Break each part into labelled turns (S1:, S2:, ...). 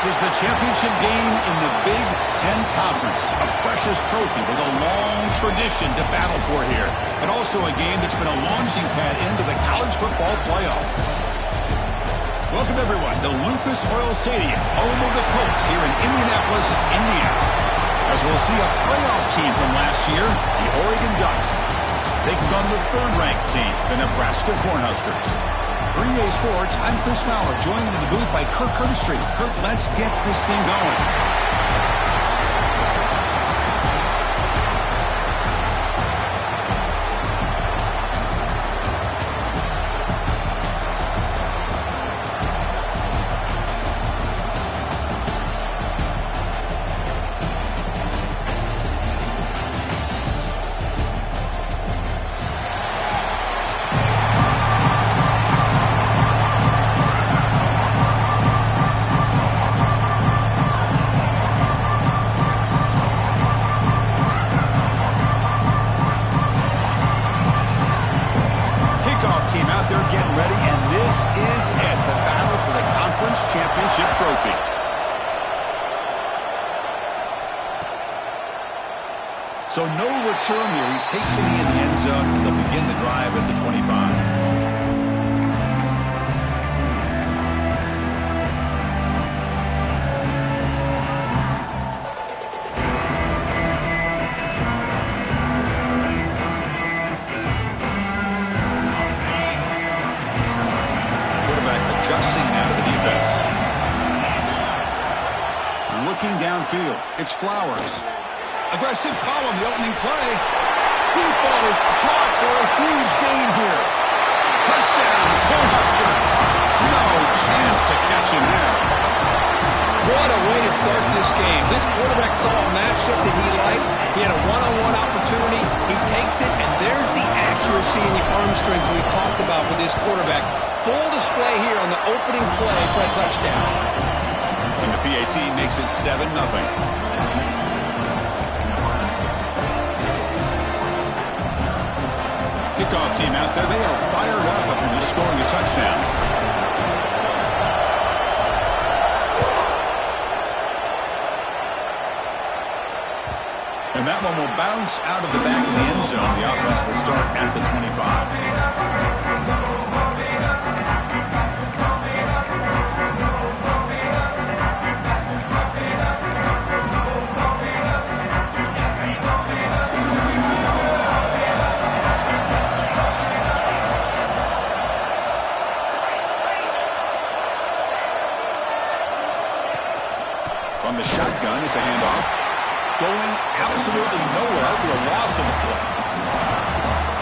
S1: is the championship game in the Big Ten Conference. A precious trophy with a long tradition to battle for here. And also a game that's been a launching pad into the college football playoff. Welcome, everyone, to Lucas Oil Stadium, home of the Colts here in Indianapolis, Indiana. As we'll see a playoff team from last year, the Oregon Ducks, taking on the third-ranked team, the Nebraska Cornhuskers. For EA Sports, I'm Chris Fowler, joined in the booth by Kirk Herbstreit. Kirk, let's get this thing going. So no return here. He takes it in the end zone, and they'll begin the drive at the 25. Quarterback adjusting now to the defense. Looking downfield. It's Flowers. Aggressive call on the opening play. Deep ball is caught for a huge gain here. Touchdown, Cornhuskers. No chance to catch him there.
S2: What a way to start this game. This quarterback saw a matchup that he liked. He had a one-on-one opportunity. He takes it, and there's the accuracy and the arm strength we've talked about with this quarterback. Full display here on the opening play for a touchdown.
S1: And the PAT makes it 7-0. Kickoff team out there. They are fired up after just scoring a touchdown. And that one will bounce out of the back of the end zone. The offense will start at the 25. On the shotgun, it's a handoff. Going absolutely nowhere for a loss of a play.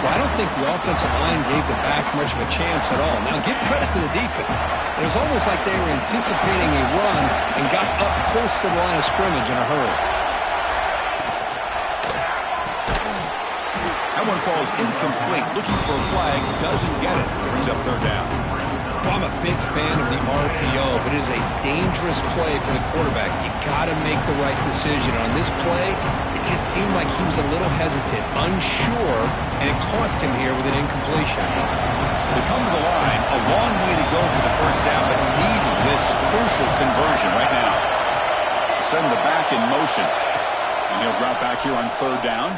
S2: Well, I don't think the offensive line gave the back much of a chance at all. Now, give credit to the defense. It was almost like they were anticipating a run and got up close to the line of scrimmage in a hurry.
S1: That one falls incomplete. Looking for a flag. Doesn't get it. Brings up third down.
S2: Well, I'm a big fan of the RPO, but it is a dangerous play for the quarterback. You got to make the right decision. On this play, it just seemed like he was a little hesitant, unsure, and it cost him here with an incompletion.
S1: They come to the line, a long way to go for the first down, but needing this crucial conversion right now. Send the back in motion. And he'll drop back here on third down.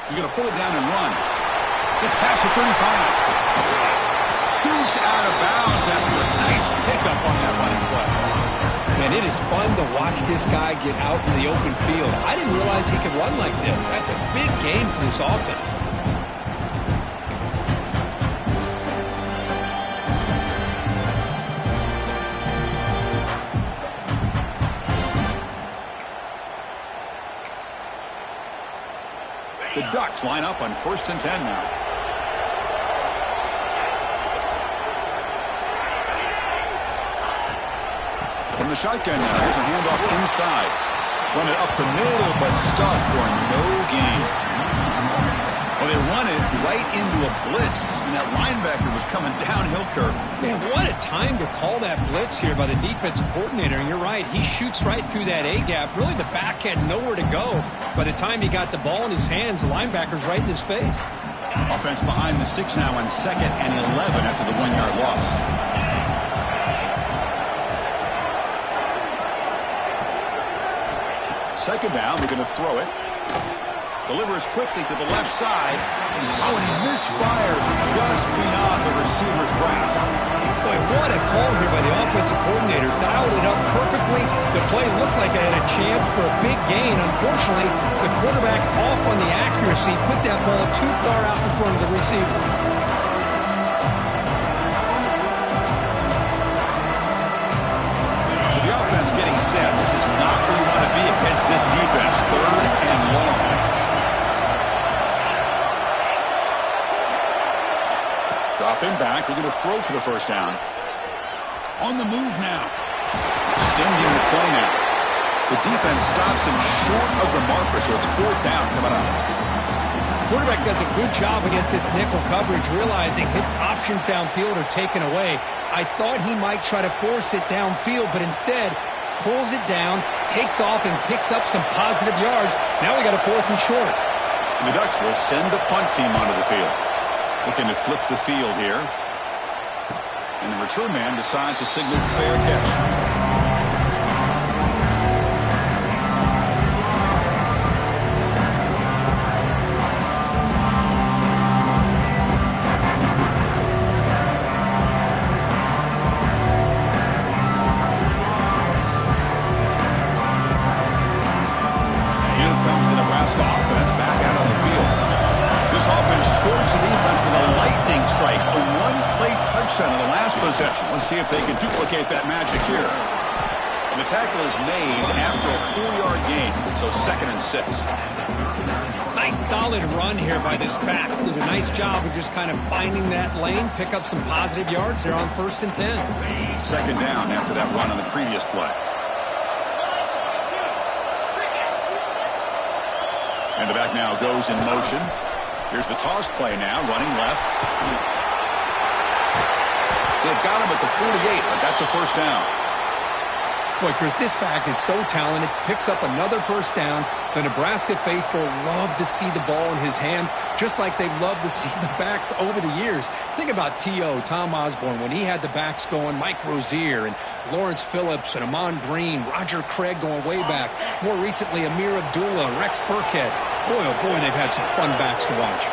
S1: He's going to pull it down and run. Gets past the 35. Scoots out of bounds after a nice pickup on that running play.
S2: And it is fun to watch this guy get out in the open field. I didn't realize he could run like this. That's a big game for this offense.
S1: The Ducks line up on 1st and 10 now. From the shotgun now, here's a handoff inside. Run it up the middle, but stuffed for no gain. Well, they run it right into a blitz, and that linebacker was coming downhill, Kirk.
S2: Man, what a time to call that blitz here by the defensive coordinator. And you're right, he shoots right through that A-gap. Really, the back had nowhere to go. By the time he got the ball in his hands, the linebacker's right in his face.
S1: Offense behind the 6 now on 2nd and 11 after the 1-yard loss. Second down, they're going to throw it. Delivers quickly to the left side. Oh, and he misfires just beyond the receiver's grasp.
S2: Boy, what a call here by the offensive coordinator. Dialed it up perfectly. The play looked like it had a chance for a big gain. Unfortunately, the quarterback off on the accuracy, put that ball too far out in front of the receiver.
S1: So the offense getting set. This is not where you want to be against this defense. Third and long. Dropping back, they're going to throw for the first down. On the move now. Extending the play now. The defense stops him short of the marker, so it's fourth down coming up.
S2: Quarterback does a good job against this nickel coverage, realizing his options downfield are taken away. I thought he might try to force it downfield, but instead pulls it down, takes off, and picks up some positive yards. Now we got a fourth and short.
S1: And the Ducks will send the punt team onto the field. Looking to flip the field here. And the return man decides to signal fair catch. Here comes the Nebraska offense back out on the field. This offense scores the defense with a lightning strike, a one-play touchdown in the last possession. Let's see if they can duplicate that magic here. And the tackle is made after a 4-yard gain, so 2nd and 6.
S2: Nice solid run here by this back. Did a nice job of just kind of finding that lane, pick up some positive yards. They're on 1st and 10.
S1: Second down after that run on the previous play. And the back now goes in motion. Here's the toss play now, running left. They've got him at the 48, but that's a first down.
S2: Boy, Chris, this back is so talented. Picks up another first down. The Nebraska faithful love to see the ball in his hands, just like they love to see the backs over the years. Think about T.O., Tom Osborne, when he had the backs going, Mike Rozier and Lawrence Phillips and Amon Green, Roger Craig going way back. More recently, Amir Abdullah, Rex Burkhead. Boy, oh boy, they've had some fun backs to watch.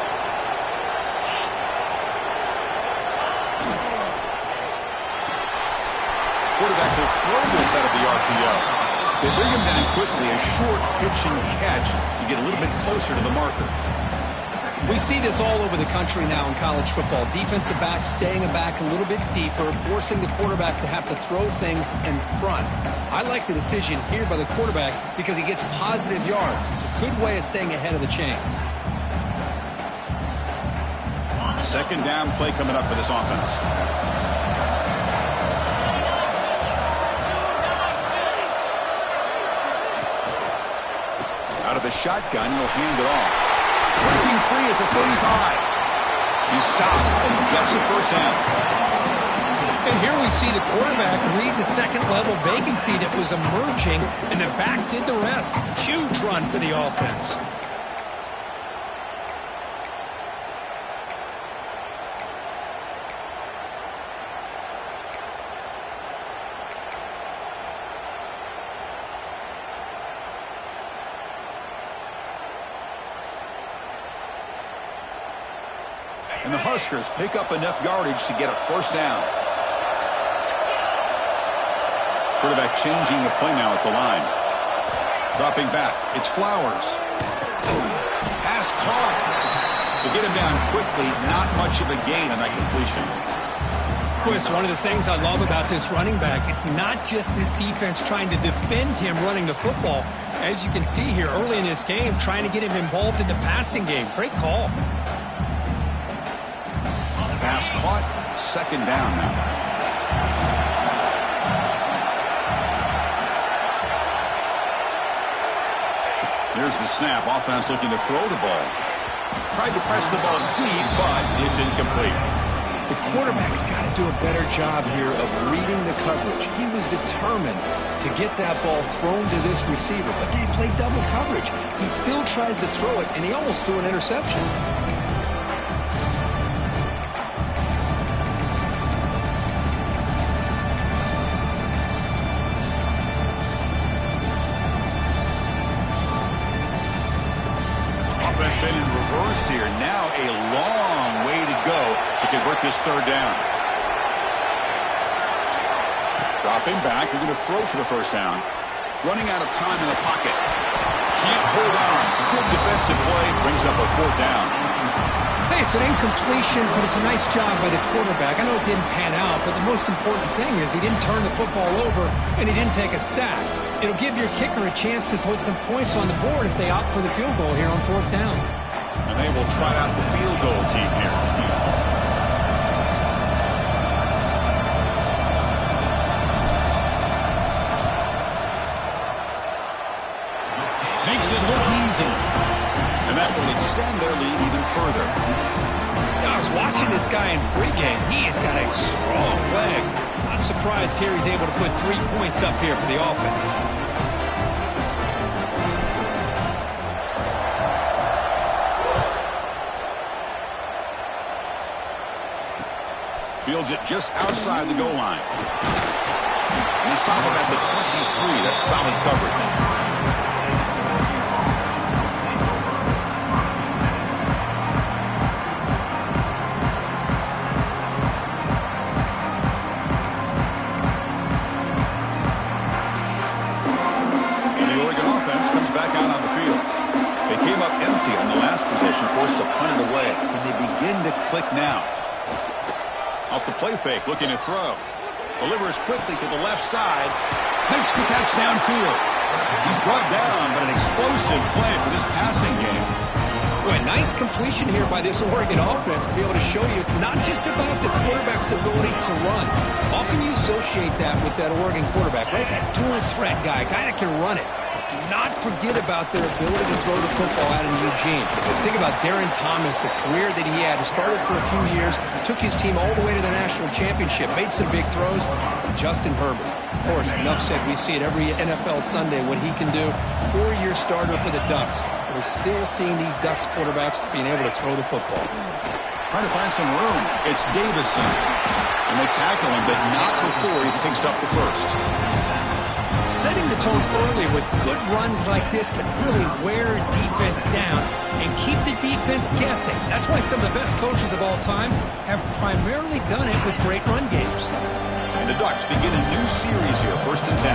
S1: Quarterback will throw this out of the RPO. They bring him down quickly, a short pitch and catch. You get a little bit closer to the marker.
S2: We see this all over the country now in college football. Defensive backs staying back a little bit deeper, forcing the quarterback to have to throw things in front. I like the decision here by the quarterback because he gets positive yards. It's a good way of staying ahead of the chains.
S1: Second down play coming up for this offense. Out of the shotgun, he'll hand it off. Breaking free at the 35. He stopped and gets a first down.
S2: And here we see the quarterback read the second-level vacancy that was emerging, and the back did the rest. Huge run for the offense.
S1: And the Huskers pick up enough yardage to get a first down. Quarterback changing the play now at the line. Dropping back. It's Flowers. Pass caught. To get him down quickly, not much of a gain on that completion.
S2: Boy, it's one of the things I love about this running back. It's not just this defense trying to defend him running the football. As you can see here early in this game, trying to get him involved in the passing game. Great call.
S1: Pass caught. Second down now. Here's the snap. Offense looking to throw the ball. Tried to press the ball deep, but it's incomplete.
S2: The quarterback's got to do a better job here of reading the coverage. He was determined to get that ball thrown to this receiver, but they played double coverage. He still tries to throw it, and he almost threw an interception.
S1: here. Now a long way to go to convert this third down. Dropping back. They're going to throw for the first down. Running out of time in the pocket. Can't hold on. Good defensive play. Brings up a fourth down.
S2: Hey, it's an incompletion, but it's a nice job by the quarterback. I know it didn't pan out, but the most important thing is he didn't turn the football over and he didn't take a sack. It'll give your kicker a chance to put some points on the board if they opt for the field goal here on fourth down.
S1: And they will try out the field goal team here. Makes it look easy. And that will extend their lead even further.
S2: I was watching this guy in pregame. He has got a strong leg. Not surprised here he's able to put 3 points up here for the offense.
S1: Fields it just outside the goal line. And they stop him at the 23. That's solid coverage. Click now. Off the play fake, looking to throw. Delivers quickly to the left side. Makes the catch downfield. He's brought down, but an explosive play for this passing game.
S2: Boy, nice completion here by this Oregon offense to be able to show you it's not just about the quarterback's ability to run. Often you associate that with that Oregon quarterback, right? That dual threat guy that can run it. Do not forget about their ability to throw the football out in Eugene. Think about Darren Thomas, the career that he had. He started for a few years, took his team all the way to the national championship, made some big throws. And Justin Herbert, of course, enough said, we see it every NFL Sunday what he can do. 4-year starter for the Ducks. We're still seeing these Ducks quarterbacks being able to throw the football.
S1: Trying to find some room. It's Davison. And they tackle him, but not before he picks up the first.
S2: Setting the tone early with good runs like this can really wear defense down and keep the defense guessing. That's why some of the best coaches of all time have primarily done it with great run games.
S1: And the Ducks begin a new series here, 1st and 10.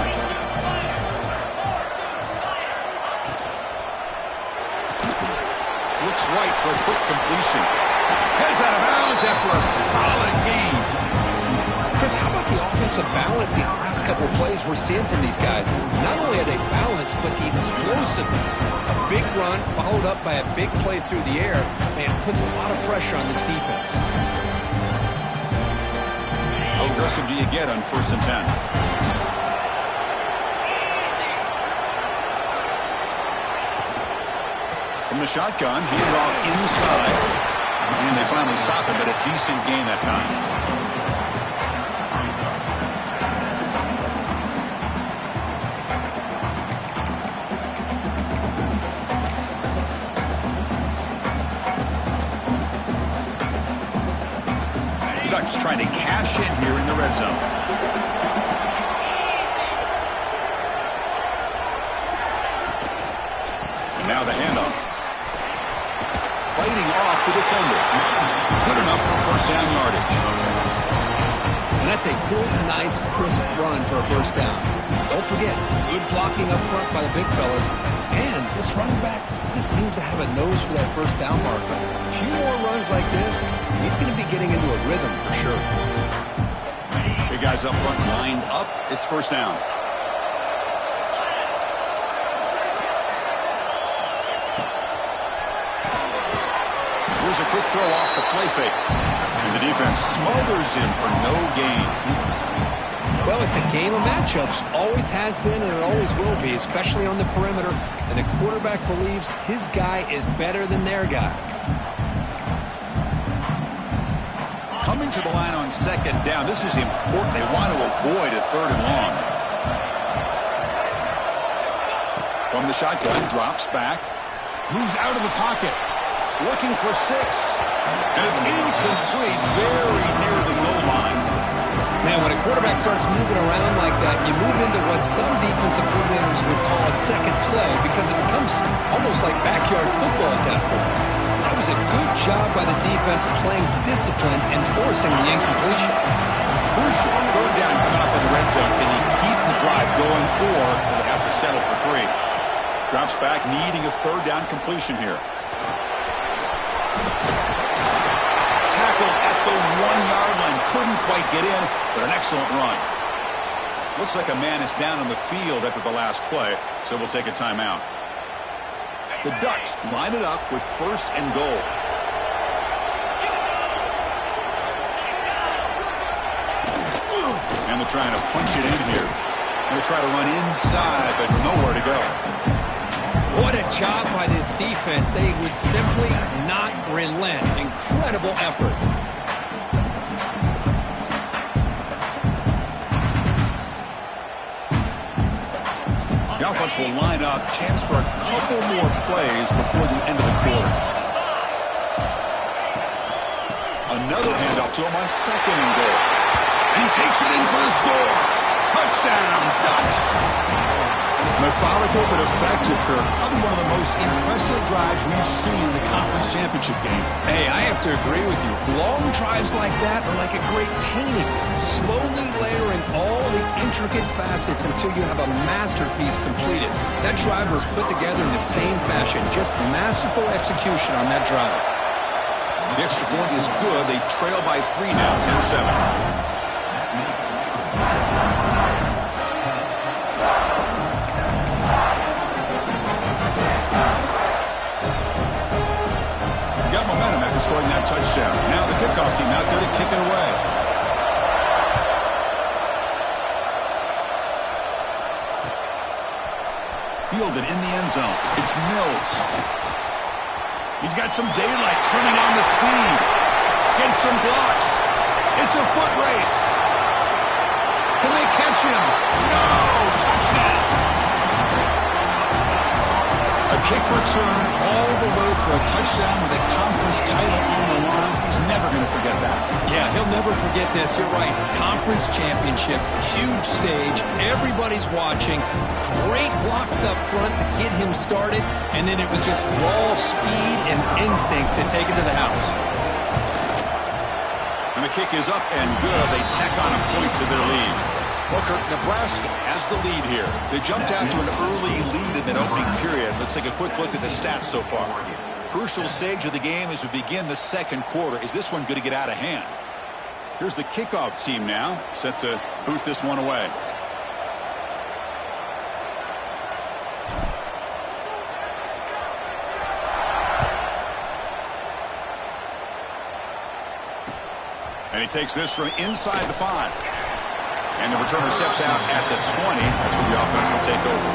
S1: Looks right for a quick completion. Heads out of bounds after a solid game.
S2: Chris, how about the offensive balance these last couple of plays we're seeing from these guys? Not only are they balanced, but the explosiveness. A big run followed up by a big play through the air, man, puts a lot of pressure on this defense.
S1: How aggressive do you get on 1st and 10? From the shotgun, hand off inside. And they finally stop him, but a decent gain that time. Trying to cash in here in the red zone. And now the handoff. Fighting off the defender. Good enough for first down yardage.
S2: And that's a good, nice, crisp run for a first down. Don't forget, good blocking up front by the big fellas. And this running back just seems to have a nose for that first down marker. A few more runs like this, he's going to be getting into a rhythm for sure.
S1: Big guys up front lined up. It's first down. Here's a quick throw off the play fake. And the defense smothers him for no gain.
S2: Well, it's a game of matchups. Always has been and it always will be, especially on the perimeter. And the quarterback believes his guy is better than their guy.
S1: Coming to the line on 2nd down. This is important. They want to avoid a 3rd and long. From the shotgun, drops back. Moves out of the pocket. Looking for 6. And it's incomplete. Very near the goal line.
S2: Man, when a quarterback starts moving around like that, you move into what some defensive coordinators would call a second play because it becomes almost like backyard football at that point. That was was a good job by the defense playing discipline and forcing the incompletion.
S1: Crucial. Third down coming up in the red zone. Can he keep the drive going, or will they have to settle for 3? Drops back, needing a third down completion here. Tackle at the 1-yard line. Couldn't quite get in, but an excellent run. Looks like a man is down on the field after the last play, so we'll take a timeout. The Ducks line it up with 1st and goal. And they're trying to punch it in here. They're trying to run inside, but nowhere to go.
S2: What a job by this defense. They would simply not relent. Incredible effort.
S1: The offense will line up. Chance for a couple more plays before the end of the quarter. Another handoff to him on 2nd and goal. And he takes it in for the score. Touchdown, Ducks. Methodical but effective, Kirk. Probably one of the most impressive drives we've seen in the conference championship game.
S2: Hey, I have to agree with you. Long drives like that are like a great painting. Slowly layering all the intricate facets until you have a masterpiece completed. That drive was put together in the same fashion. Just masterful execution on that drive.
S1: The extra point is good. They trail by 3 now, 10-7. Got momentum after scoring that touchdown. Now the kickoff team out there to kick it away. Fielded in the end zone. It's Mills. He's got some daylight, turning on the speed. Gets some blocks. It's a foot race. Can they catch him? No! Touchdown! A kick return all the way for a touchdown with a conference title on the line. He's never going to forget that.
S2: Yeah, he'll never forget this. You're right. Conference championship, huge stage. Everybody's watching. Great blocks up front to get him started. And then it was just raw speed and instincts that take it to the house.
S1: And the kick is up and good. They tack on a point to their lead. Booker, Nebraska has the lead here. They jumped out to an early lead in that opening period. Let's take a quick look at the stats so far. Crucial stage of the game as we begin the second quarter. Is this one going to get out of hand? Here's the kickoff team now, set to boot this one away. And he takes this from inside the 5. And the returner steps out at the 20. That's where the offense will take over.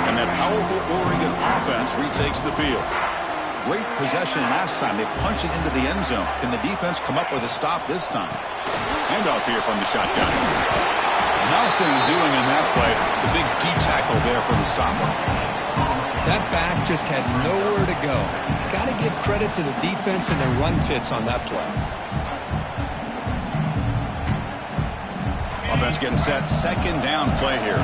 S1: And that powerful Oregon offense retakes the field. Great possession last time. They punch it into the end zone. Can the defense come up with a stop this time? Handoff here from the shotgun. Nothing doing in that play. The big D-tackle there for the stopper.
S2: That back just had nowhere to go. Got to give credit to the defense and their run fits on that play.
S1: Offense getting set. 2nd down play here.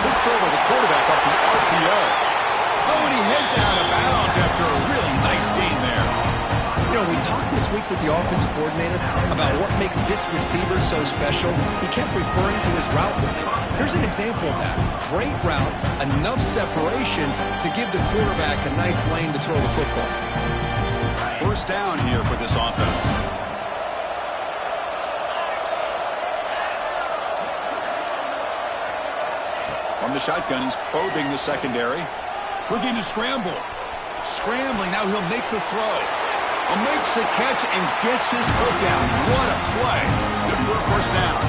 S1: Good throw by the quarterback off the RPO. Oh, and he heads out of bounds after a really nice gain there.
S2: You know, we talked this week with the offense coordinator about what makes this receiver so special. He kept referring to his route running. Here's an example of that. Great route, enough separation to give the quarterback a nice lane to throw the football.
S1: 1st down here for this offense. From the shotgun, he's probing the secondary. Looking to scramble. Scrambling, now he'll make the throw. Makes the catch and gets his foot down. What a play. Good for a 1st down.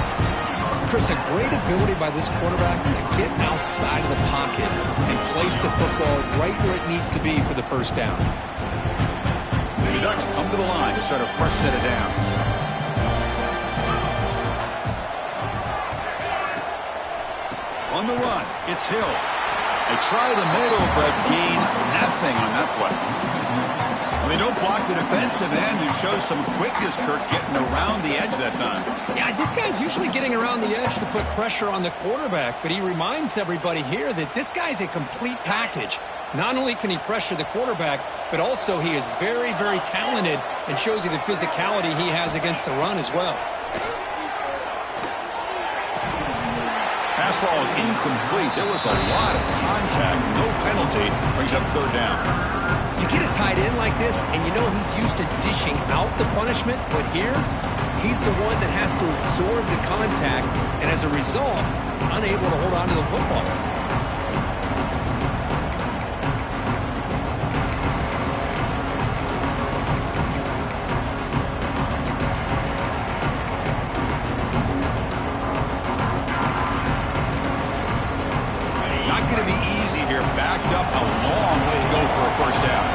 S2: Chris, a great ability by this quarterback to get outside of the pocket and place the football right where it needs to be for the 1st down.
S1: The Ducks come to the line to start a fresh set of downs. On the run, it's Hill. They try the middle, but gain nothing on that play. Well, they don't block the defensive end, who shows some quickness, Kirk, getting around the edge that time.
S2: Yeah, this guy's usually getting around the edge to put pressure on the quarterback, but he reminds everybody here that this guy's a complete package. Not only can he pressure the quarterback, but also he is very, very talented and shows you the physicality he has against the run as well.
S1: Pass ball is incomplete. There was a lot of contact. No penalty. Brings up third down.
S2: You get a tight end like this, and you know he's used to dishing out the punishment, but here, he's the one that has to absorb the contact, and as a result, he's unable to hold on to the football.
S1: Backed up a long way to go for a first down.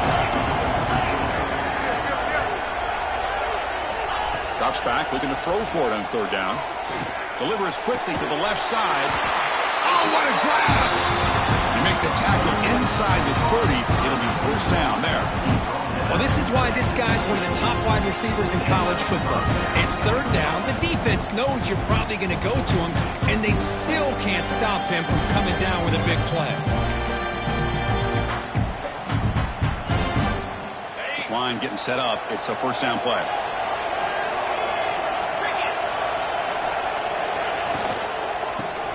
S1: Drops back, looking to throw for it on third down. Delivers quickly to the left side. Oh, what a grab! You make the tackle inside the 30. It'll be first down there.
S2: Well, this is why this guy's one of the top wide receivers in college football. It's third down. The defense knows you're probably going to go to him, and they still can't stop him from coming down with a big play.
S1: Line getting set up. It's a first down play.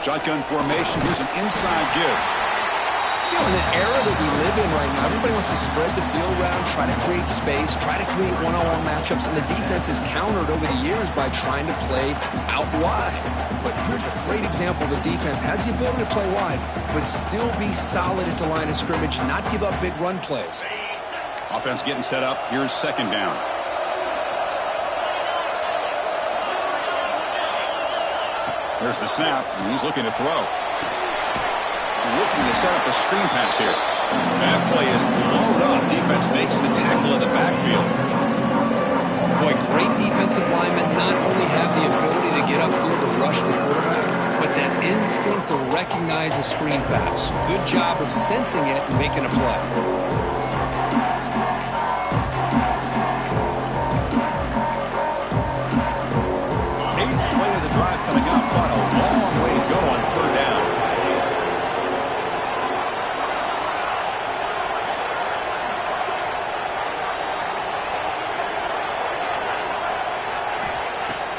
S1: Shotgun formation. Here's an inside give.
S3: You know, in the era that we live in right now, everybody wants to spread the field around, try to create space, try to create one-on-one matchups, and the defense is countered over the years by trying to play out wide. But here's a great example. The defense has the ability to play wide, but still be solid at the line of scrimmage, not give up big run plays.
S1: Offense getting set up. Here's second down. There's the snap, and he's looking to throw. Looking to set up a screen pass here. That play is blown up. Defense makes the tackle in the backfield.
S2: Boy, great defensive linemen not only have the ability to get upfield to rush the quarterback, but that instinct to recognize a screen pass. Good job of sensing it and making a play.
S1: Coming up, but a long way to go on third down.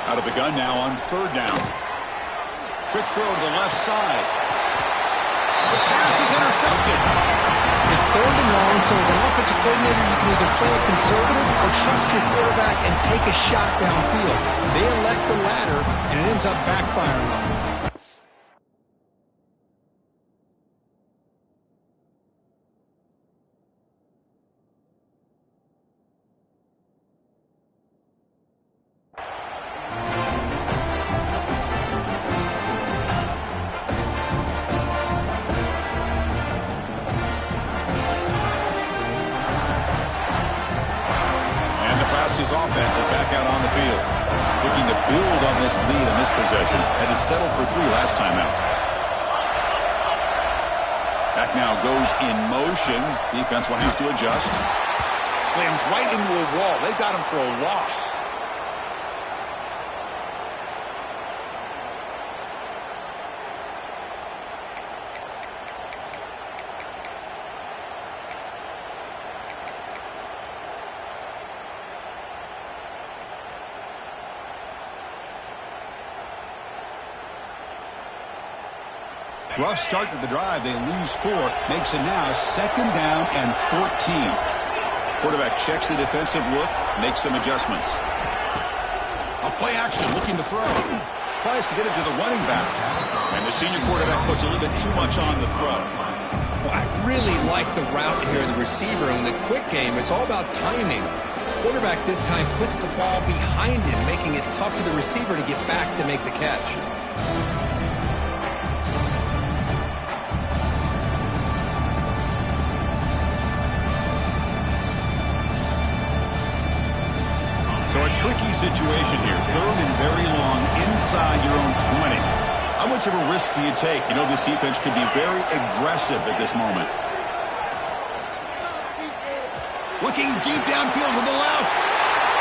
S1: Out of the gun now on third down. Quick throw to the left side. The pass is intercepted.
S2: It's third and long, so as an offensive coordinator, you can either play it conservative or trust your quarterback and take a shot downfield. They elect the latter, and it ends up backfiring on them.
S1: Offense is back out on the field, looking to build on this lead in this possession. Had to settle for 3 last time out. Back now goes in motion. Defense will have to adjust. Slams right into a wall. They've got him for a loss. Rough start to the drive. They lose 4. Makes it now second down and 14. Quarterback checks the defensive look, makes some adjustments. A play action, looking to throw. Tries to get it to the running back. And the senior quarterback puts a little bit too much on the throw.
S2: Well, I really like the route here, the receiver. In the quick game, it's all about timing. Quarterback this time puts the ball behind him, making it tough for the receiver to get back to make the catch.
S1: So a tricky situation here. Third and very long inside your own 20. How much of a risk do you take? You know, this defense could be very aggressive at this moment. Looking deep downfield with the left.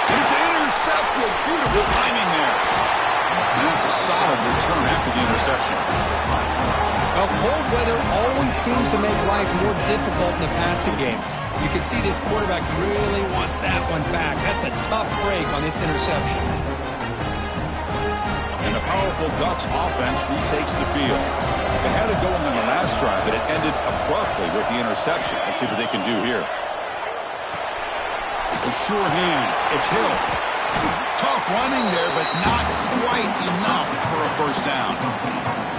S1: It's intercepted. Beautiful timing there. And that's a solid return after the interception.
S2: Well, cold weather always seems to make life more difficult in the passing game. You can see this quarterback really wants that one back. That's a tough break on this interception.
S1: And the powerful Ducks offense retakes the field. They had it going on the last drive, but it ended abruptly with the interception. Let's see what they can do here. With sure hands, it's Hill. Tough running there, but not quite enough for a first down.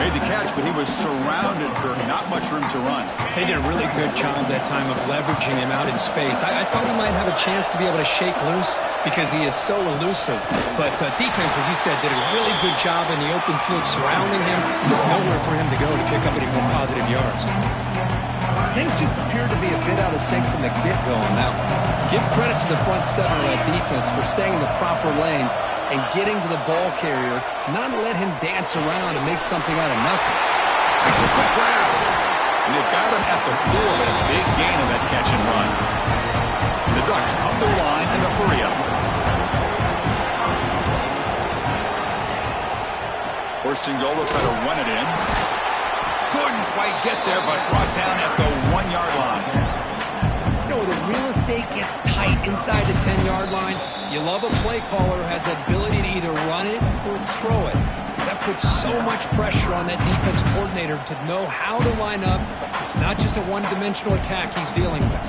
S1: Made the catch, but he was surrounded for not much room to run.
S2: They did a really good job that time of leveraging him out in space. I thought he might have a chance to be able to shake loose because he is so elusive. But defense, as you said, did a really good job in the open field surrounding him. Just nowhere for him to go to pick up any more positive yards.
S3: Things just appeared to be a bit out of sync from the get-go on that one. Give credit to the front seven of that defense for staying in the proper lanes and getting to the ball carrier, not let him dance around and make something out of nothing.
S1: It's a quick round. And they've got him at the 4, but a big gain on that catch and run. And the Ducks come to the line in a hurry up. First and goal, they'll try to run it in. Couldn't quite get there, but brought down at the 1-yard line.
S2: You know, the real estate gets tight inside the 10-yard line. You love a play caller who has the ability to either run it or throw it. Because that puts so much pressure on that defense coordinator to know how to line up. It's not just a one-dimensional attack he's dealing with.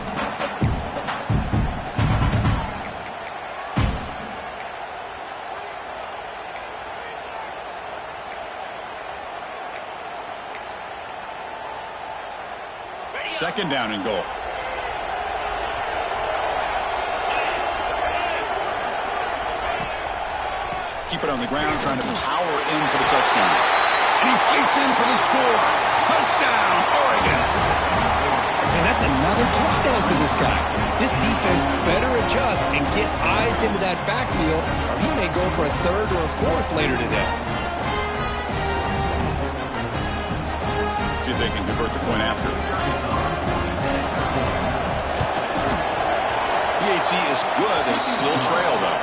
S1: Second down and goal. Keep it on the ground, trying to power in for the touchdown. And he fights in for the score. Touchdown, Oregon.
S2: And that's another touchdown for this guy. This defense better adjust and get eyes into that backfield, or he may go for a third or a fourth later today.
S1: See if they can convert the point after. PAT is good. They still trail, though.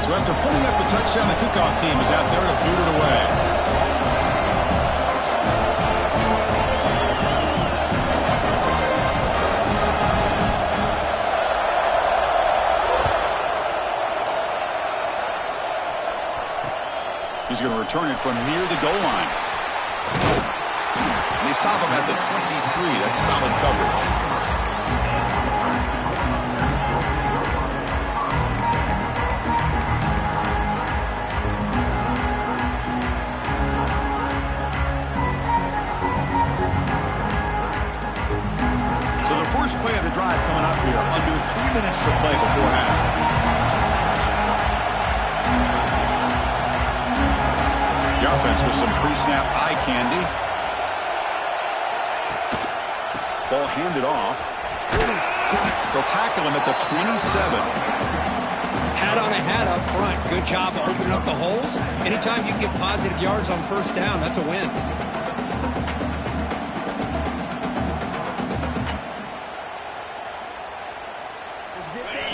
S1: So after putting up the touchdown, the kickoff team is out there to boot it away. He's going to return it from near the goal line. And they stop him at the 23. That's solid coverage. So the first play of the drive coming up here. Under 3 minutes to play before half. The offense with some pre-snap eye candy. Ball handed off. They'll tackle him at the 27.
S2: Hat on a hat up front. Good job of opening up the holes. Anytime you can get positive yards on first down, that's a win.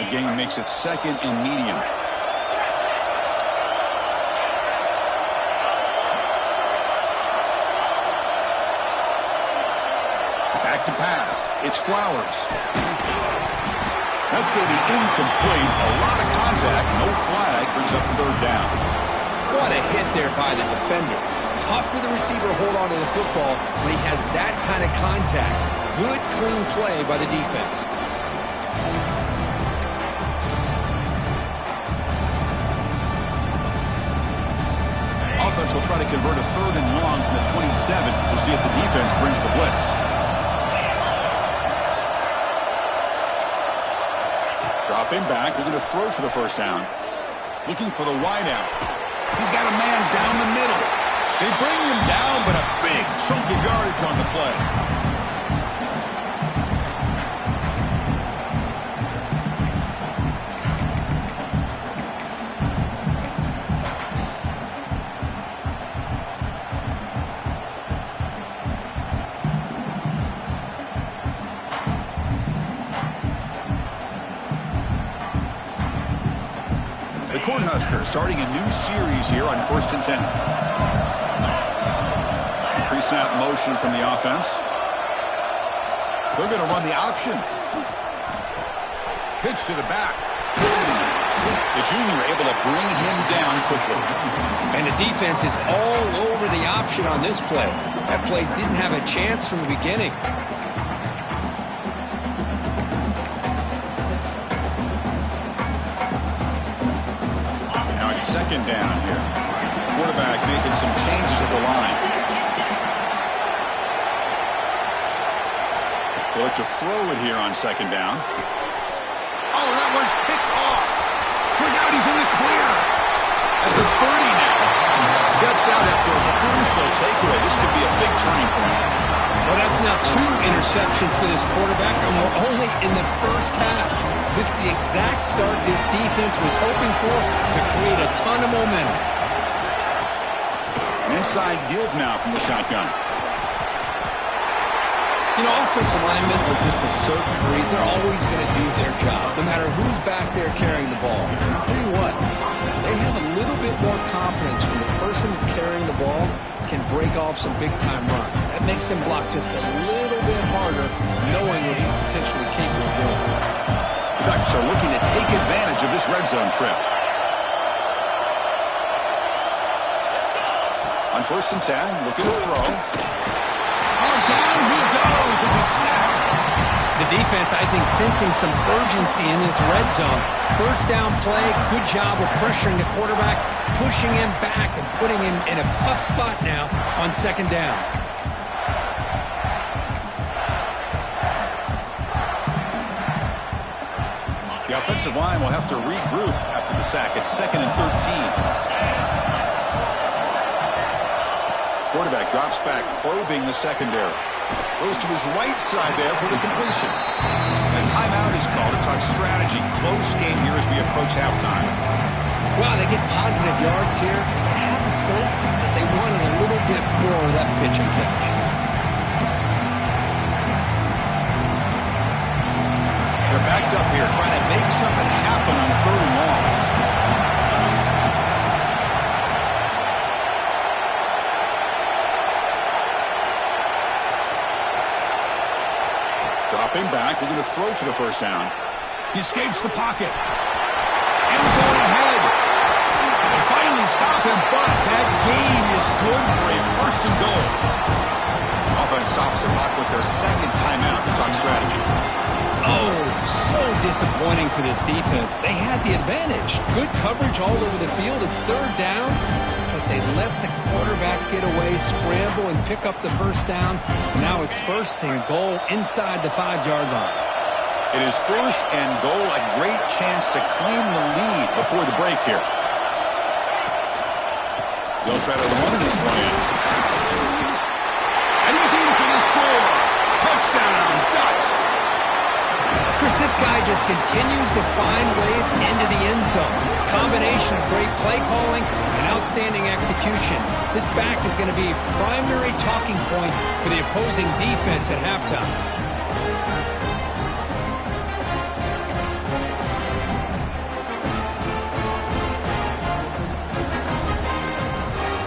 S1: The game makes it second and medium. Back to pass. It's Flowers. That's going to be incomplete. A lot of contact. No flag. Brings up third down.
S2: What a hit there by the defender. Tough for the receiver to hold on to the football when he has that kind of contact. Good, clean play by the defense.
S1: Offense will try to convert a third and long from the 27. We'll see if the defense brings the blitz. Drop Dropping back, looking to throw for the first down. Looking for the wide out. He's got a man down the middle. They bring him down, but a big chunk of yardage on the play. Cornhuskers starting a new series here on 1st and 10. Pre-snap motion from the offense. They're going to run the option. Pitch to the back. The junior able to bring him down quickly.
S2: And the defense is all over the option on this play. That play didn't have a chance from the beginning.
S1: Second down here. Quarterback making some changes at the line. They look to throw it here on second down. Oh, that one's picked off. Look out, he's in the clear. At the 30 now. Steps out after a crucial takeaway. This could be a big turning point.
S2: Well, that's now 2 interceptions for this quarterback, and we're only in the first half. This is the exact start this defense was hoping for to create a ton of momentum.
S1: An inside give now from the shotgun.
S3: You know, offensive linemen are just a certain breed. They're always going to do their job, no matter who's back there carrying the ball. I'll tell you what, they have a little bit more confidence when the person that's carrying the ball can break off some big-time runs. That makes them block just a little bit harder, knowing what he's potentially capable of doing.
S1: Ducks are looking to take advantage of this red zone trip. On 1st and 10, looking to throw. Oh, down he goes. It's a sack.
S2: The defense, I think, sensing some urgency in this red zone. First down play, good job of pressuring the quarterback, pushing him back and putting him in a tough spot now on second down.
S1: The offensive line will have to regroup after the sack. It's 2nd and 13. Quarterback drops back, probing the secondary. Goes to his right side there for the completion. And a timeout is called to talk strategy. Close game here as we approach halftime.
S3: Wow, they get positive yards here. I have a sense that they wanted a little bit more of that pitch and catch.
S1: They're backed up here trying to make something happen on 3rd and long. Dropping back, looking to throw for the first down. He escapes the pocket. End zone ahead. They finally stop him, but that gain is good for a 1st and goal. Offense stops the clock with their 2nd timeout to talk strategy.
S2: Oh, so disappointing for this defense. They had the advantage. Good coverage all over the field. It's 3rd down, but they let the quarterback get away, scramble, and pick up the first down. Now it's 1st and goal inside the 5-yard line.
S1: It is 1st and goal, a great chance to claim the lead before the break here. They'll try to run this one in. And he's in for the score. Touchdown, Ducks.
S2: Chris, this guy just continues to find ways into the end zone. Combination of great play calling and outstanding execution. This back is going to be a primary talking point for the opposing defense at halftime.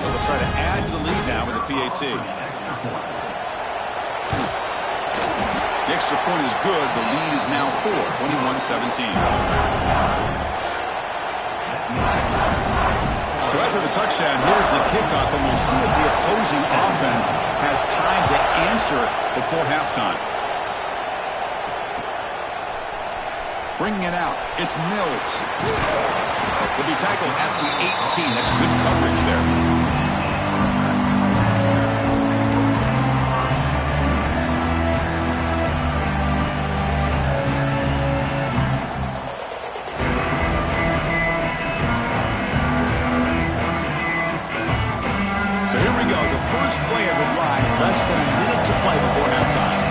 S1: They'll try to add to the lead now with a PAT. The extra point is good. The lead is now 4, 21-17. So after the touchdown, here's the kickoff, and we'll see if the opposing offense has time to answer before halftime. Bringing it out, it's Mills. He'll be tackled at the 18. That's good coverage there. with the first play of the drive, less than a minute to play before halftime.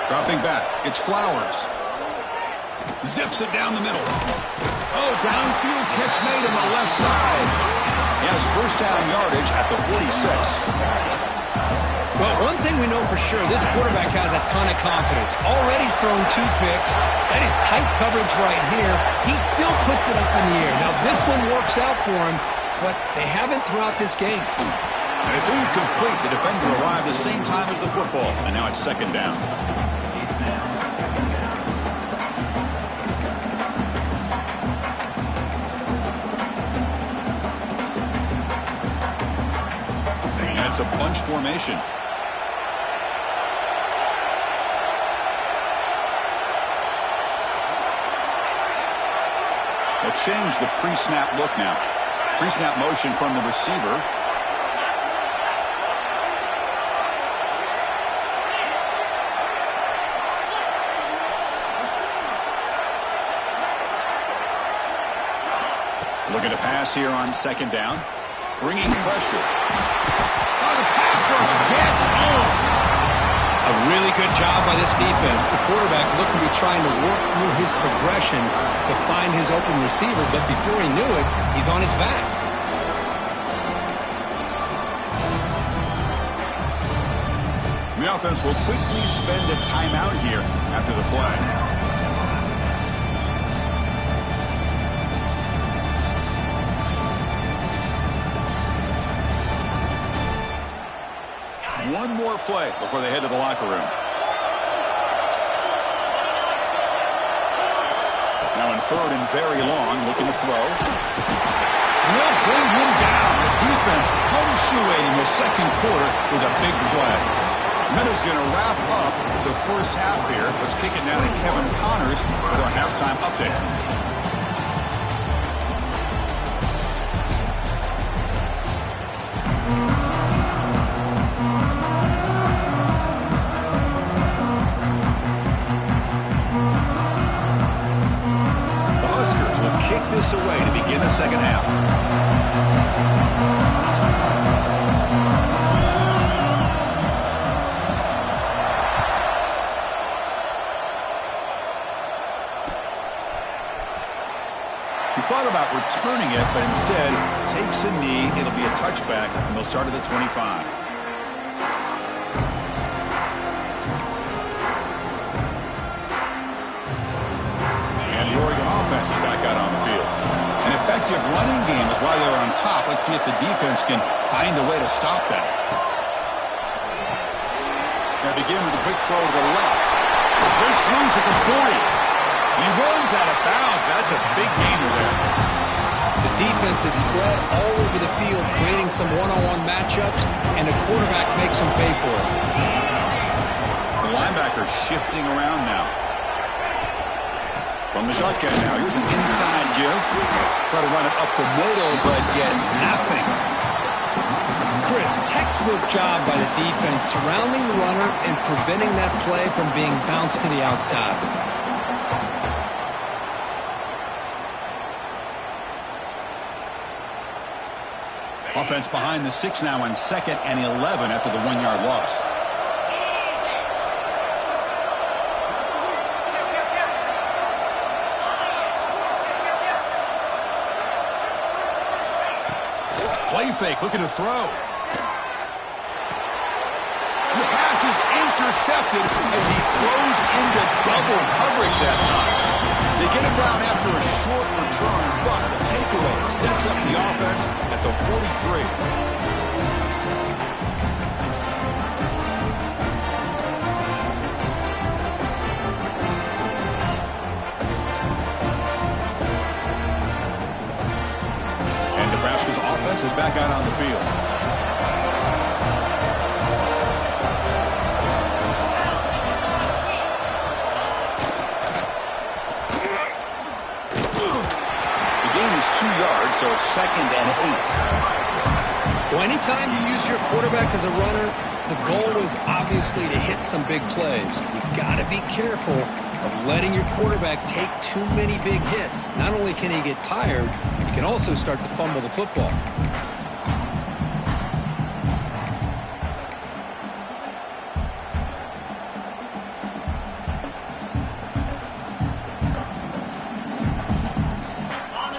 S1: Dropping back, it's Flowers. Zips it down the middle. Oh, downfield catch made on the left side. He has first down yardage at the 46.
S2: Well, one thing we know for sure, this quarterback has a ton of confidence. Already he's thrown 2 picks. That is tight coverage right here. He still puts it up in the air. Now, this one works out for him, but they haven't throughout this game.
S1: And it's incomplete. The defender arrived the same time as the football, and now it's second down. And it's a bunch formation. They'll change the pre-snap look now. Pre-snap motion from the receiver. Looking to pass here on second down. Bringing pressure. Oh, the pass rush gets home.
S2: A really good job by this defense. The quarterback looked to be trying to work through his progressions to find his open receiver, but before he knew it, he's on his back.
S1: The offense will quickly spend a timeout here after the play. One more play before they head to the locker room. Now in third and very long, looking to throw. Will bring him down. The defense punctuating the second quarter with a big play. Minutes going to wrap up the first half here. Let's kick it now to Kevin Connors with our halftime update. Kick this away to begin the second half. He thought about returning it, but instead takes a knee. It'll be a touchback, and they'll start at the 25. The Oregon offense is back out on the field. An effective running game is why they're on top. Let's see if the defense can find a way to stop that. They begin with a quick throw to the left. Breaks loose at the 40. And he runs out of bounds. That's a big gainer there.
S2: The defense is spread all over the field, creating some one-on-one matchups, and the quarterback makes them pay for it.
S1: The linebacker shifting around now. From the shotgun now, here's an inside give. Try to run it up the middle, but get nothing.
S2: Chris, textbook job by the defense surrounding the runner and preventing that play from being bounced to the outside.
S1: Offense behind the 6 now on 2nd and 11 after the 1-yard loss. Play fake, looking to throw. And the pass is intercepted as he throws into double coverage that time. They get him down after a short return, but the takeaway sets up the offense at the 43. Nebraska's offense is back out on the field. The gain is 2 yards, so it's 2nd and 8.
S2: Well, anytime you use your quarterback as a runner, the goal is obviously to hit some big plays. You've got to be careful of letting your quarterback take too many big hits. Not only can he get tired, he can also start to fumble the football.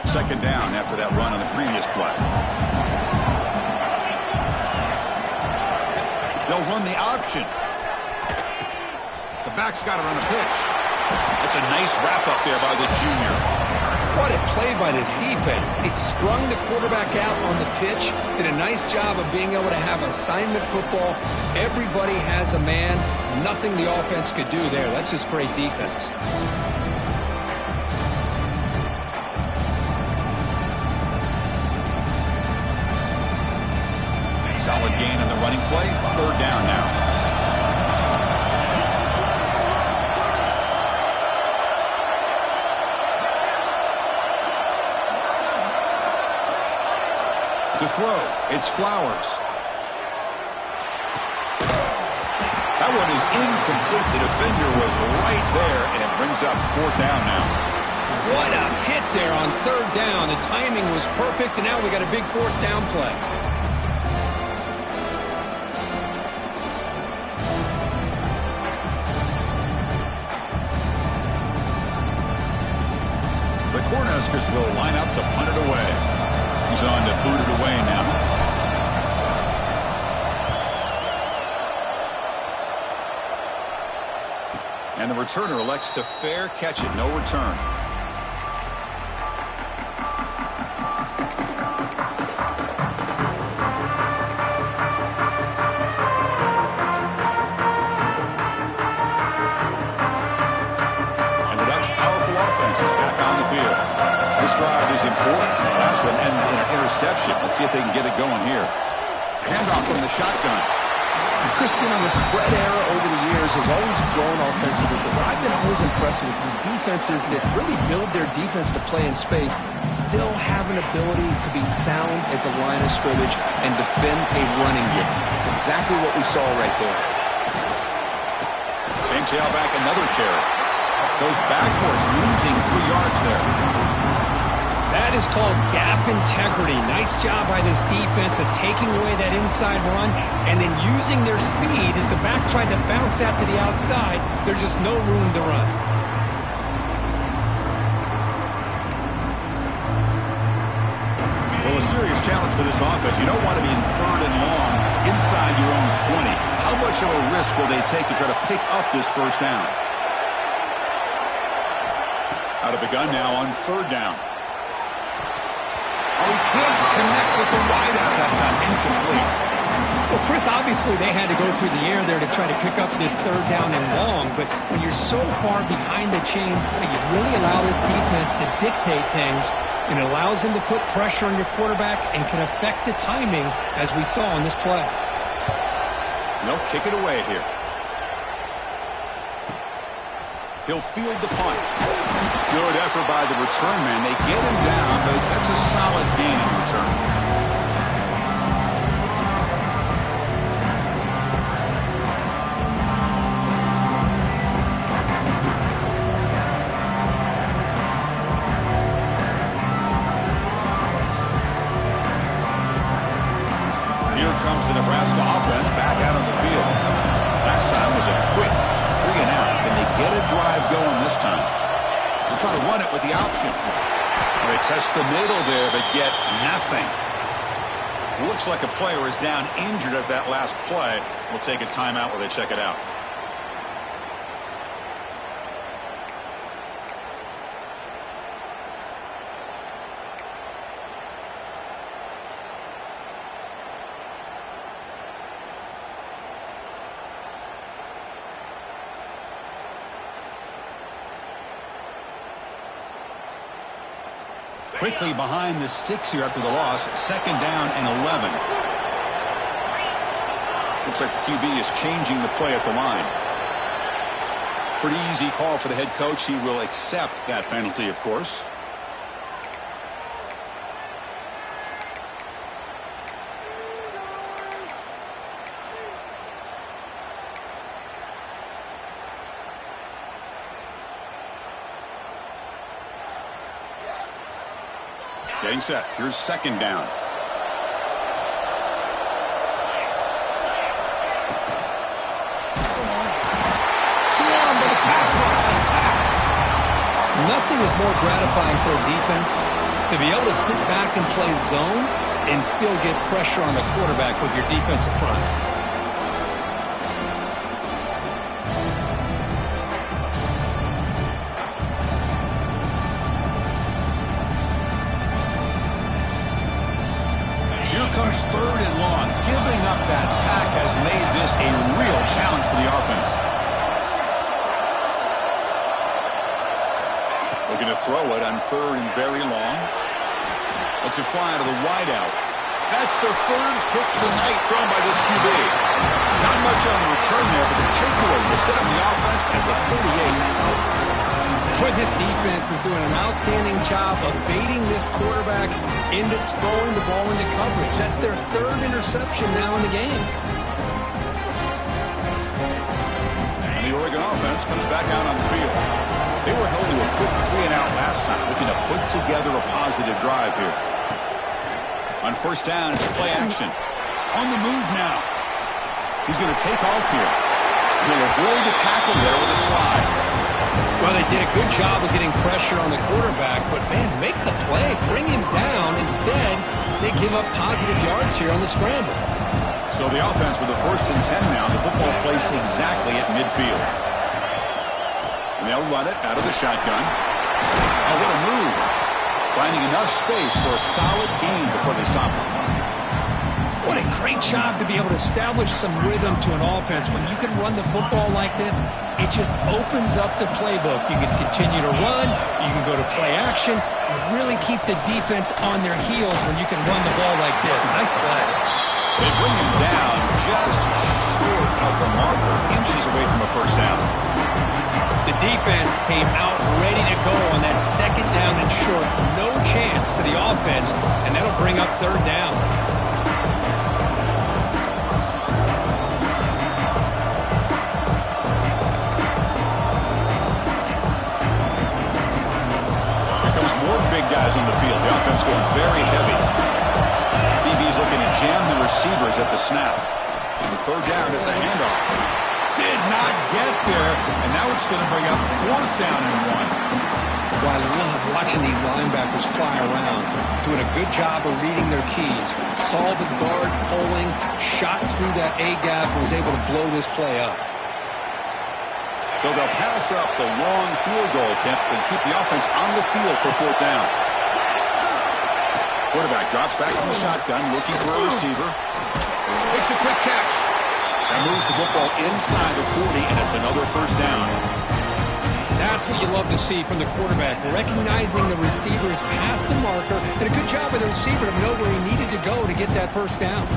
S1: Second down after that run on the previous play. They'll run the option. The back's got it on the pitch. It's a nice wrap up there by the junior.
S2: What a play by this defense. It strung the quarterback out on the pitch, did a nice job of being able to have assignment football. Everybody has a man. Nothing the offense could do there. That's just great defense.
S1: Solid gain on the running play. Third down now. To throw, it's Flowers. That one is incomplete. The defender was right there, and it brings up fourth down now.
S2: What a hit there on third down. The timing was perfect, and now we got a big fourth down play.
S1: The Cornhuskers will line up to punt it away. He's on to boot it away now. And the returner elects to fair catch it. No return. This drive is important. Last one ended in an interception. Let's see if they can get it going here. Handoff from the shotgun.
S3: Christian, on the spread era over the years has always grown offensively, but what I've been always impressed with defenses that really build their defense to play in space still have an ability to be sound at the line of scrimmage and defend a running game. It's exactly what we saw right there.
S1: Same tailback, another carry. Goes backwards, losing 3 yards there.
S2: That is called gap integrity. Nice job by this defense of taking away that inside run and then using their speed as the back tried to bounce out to the outside. There's just no room to run.
S1: Well, a serious challenge for this offense. You don't want to be in third and long inside your own 20. How much of a risk will they take to try to pick up this first down? Out of the gun now on third down. Oh, he can't connect with the wideout that time. Incomplete.
S2: Well, Chris, obviously they had to go through the air there to try to pick up this third down and long, but when you're so far behind the chains, you really allow this defense to dictate things, and it allows them to put pressure on your quarterback and can affect the timing, as we saw on this play.
S1: They'll kick it away here. He'll field the punt. Good effort by the return man. They get him down, but that's a solid gain in return. Here comes the Nebraska offense back out on the field. Last time was a quick 3 and out. Can they get a drive going this time? They'll try to run it with the option. They test the middle there, but get nothing. Looks like a player is down injured at that last play. We'll take a timeout while they check it out. Quickly behind the sticks here after the loss. Second down and 11. Looks like the QB is changing the play at the line. Pretty easy call for the head coach. He will accept that penalty, of course. Getting set. Here's second down. Swarmed by the pass rush. A sack.
S2: Nothing is more gratifying for a defense to be able to sit back and play zone and still get pressure on the quarterback with your defensive front.
S1: Here comes third and long. Giving up that sack has made this a real challenge for the offense. Looking to throw it on third and very long. Lets it fly to the wideout. That's the third pick tonight thrown by this QB. Not much on the return there, but the takeaway will set up the offense at the 38.
S2: Boy, this defense is doing an outstanding job of baiting this quarterback into throwing the ball into coverage. That's their third interception now in the game.
S1: And the Oregon offense comes back out on the field. They were held to a quick 3-and-out last time, looking to put together a positive drive here. On first down, it's play action. On the move now. He's going to take off here. He'll avoid the tackle there with a slide.
S2: Well, they did a good job of getting pressure on the quarterback, but, man, make the play. Bring him down. Instead, they give up positive yards here on the scramble.
S1: So the offense with the 1st and 10 now. The football placed exactly at midfield. And they'll run it out of the shotgun. Oh, what a move. Finding enough space for a solid gain before they stop him.
S2: What a great job to be able to establish some rhythm to an offense. When you can run the football like this, it just opens up the playbook. You can continue to run. You can go to play action. You really keep the defense on their heels when you can run the ball like this. Nice play.
S1: They bring him down just short of the marker, inches away from a first down.
S2: The defense came out ready to go on that second down and short. No chance for the offense, and that'll bring up third down.
S1: Big guys on the field. The offense going very heavy. DB's looking to jam the receivers at the snap. And the third down is a handoff. Did not get there, and now it's going to bring up 4th down and 1.
S2: Well, I love watching these linebackers fly around, doing a good job of reading their keys. Saw the guard pulling, shot through that A-gap, and was able to blow this play up.
S1: So they'll pass up the long field goal attempt and keep the offense on the field for 4th down. Quarterback drops back from the shotgun, looking for a receiver. Makes a quick catch. And moves the football inside the 40, and it's another first down.
S2: That's what you love to see from the quarterback, recognizing the receiver is past the marker, and a good job by the receiver to know where he needed to go to get that first down.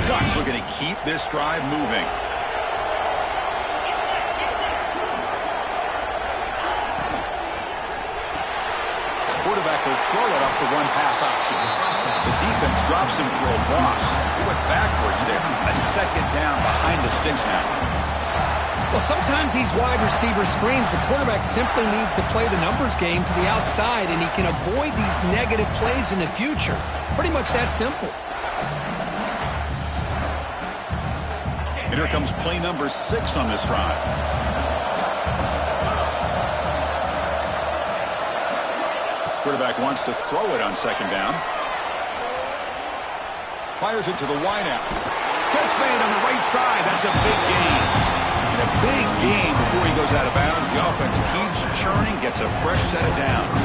S1: Ducks are going to keep this drive moving. Quarterback will throw it off the one-pass option. The defense drops him for a loss. He went backwards there. A second down behind the sticks now.
S2: Well, sometimes these wide receiver screens, the quarterback simply needs to play the numbers game to the outside, and he can avoid these negative plays in the future. Pretty much that simple.
S1: And here comes play number 6 on this drive. Quarterback wants to throw it on second down. Fires it to the wideout. Catch made on the right side. That's a big gain. And a big gain before he goes out of bounds. The offense keeps churning, gets a fresh set of downs.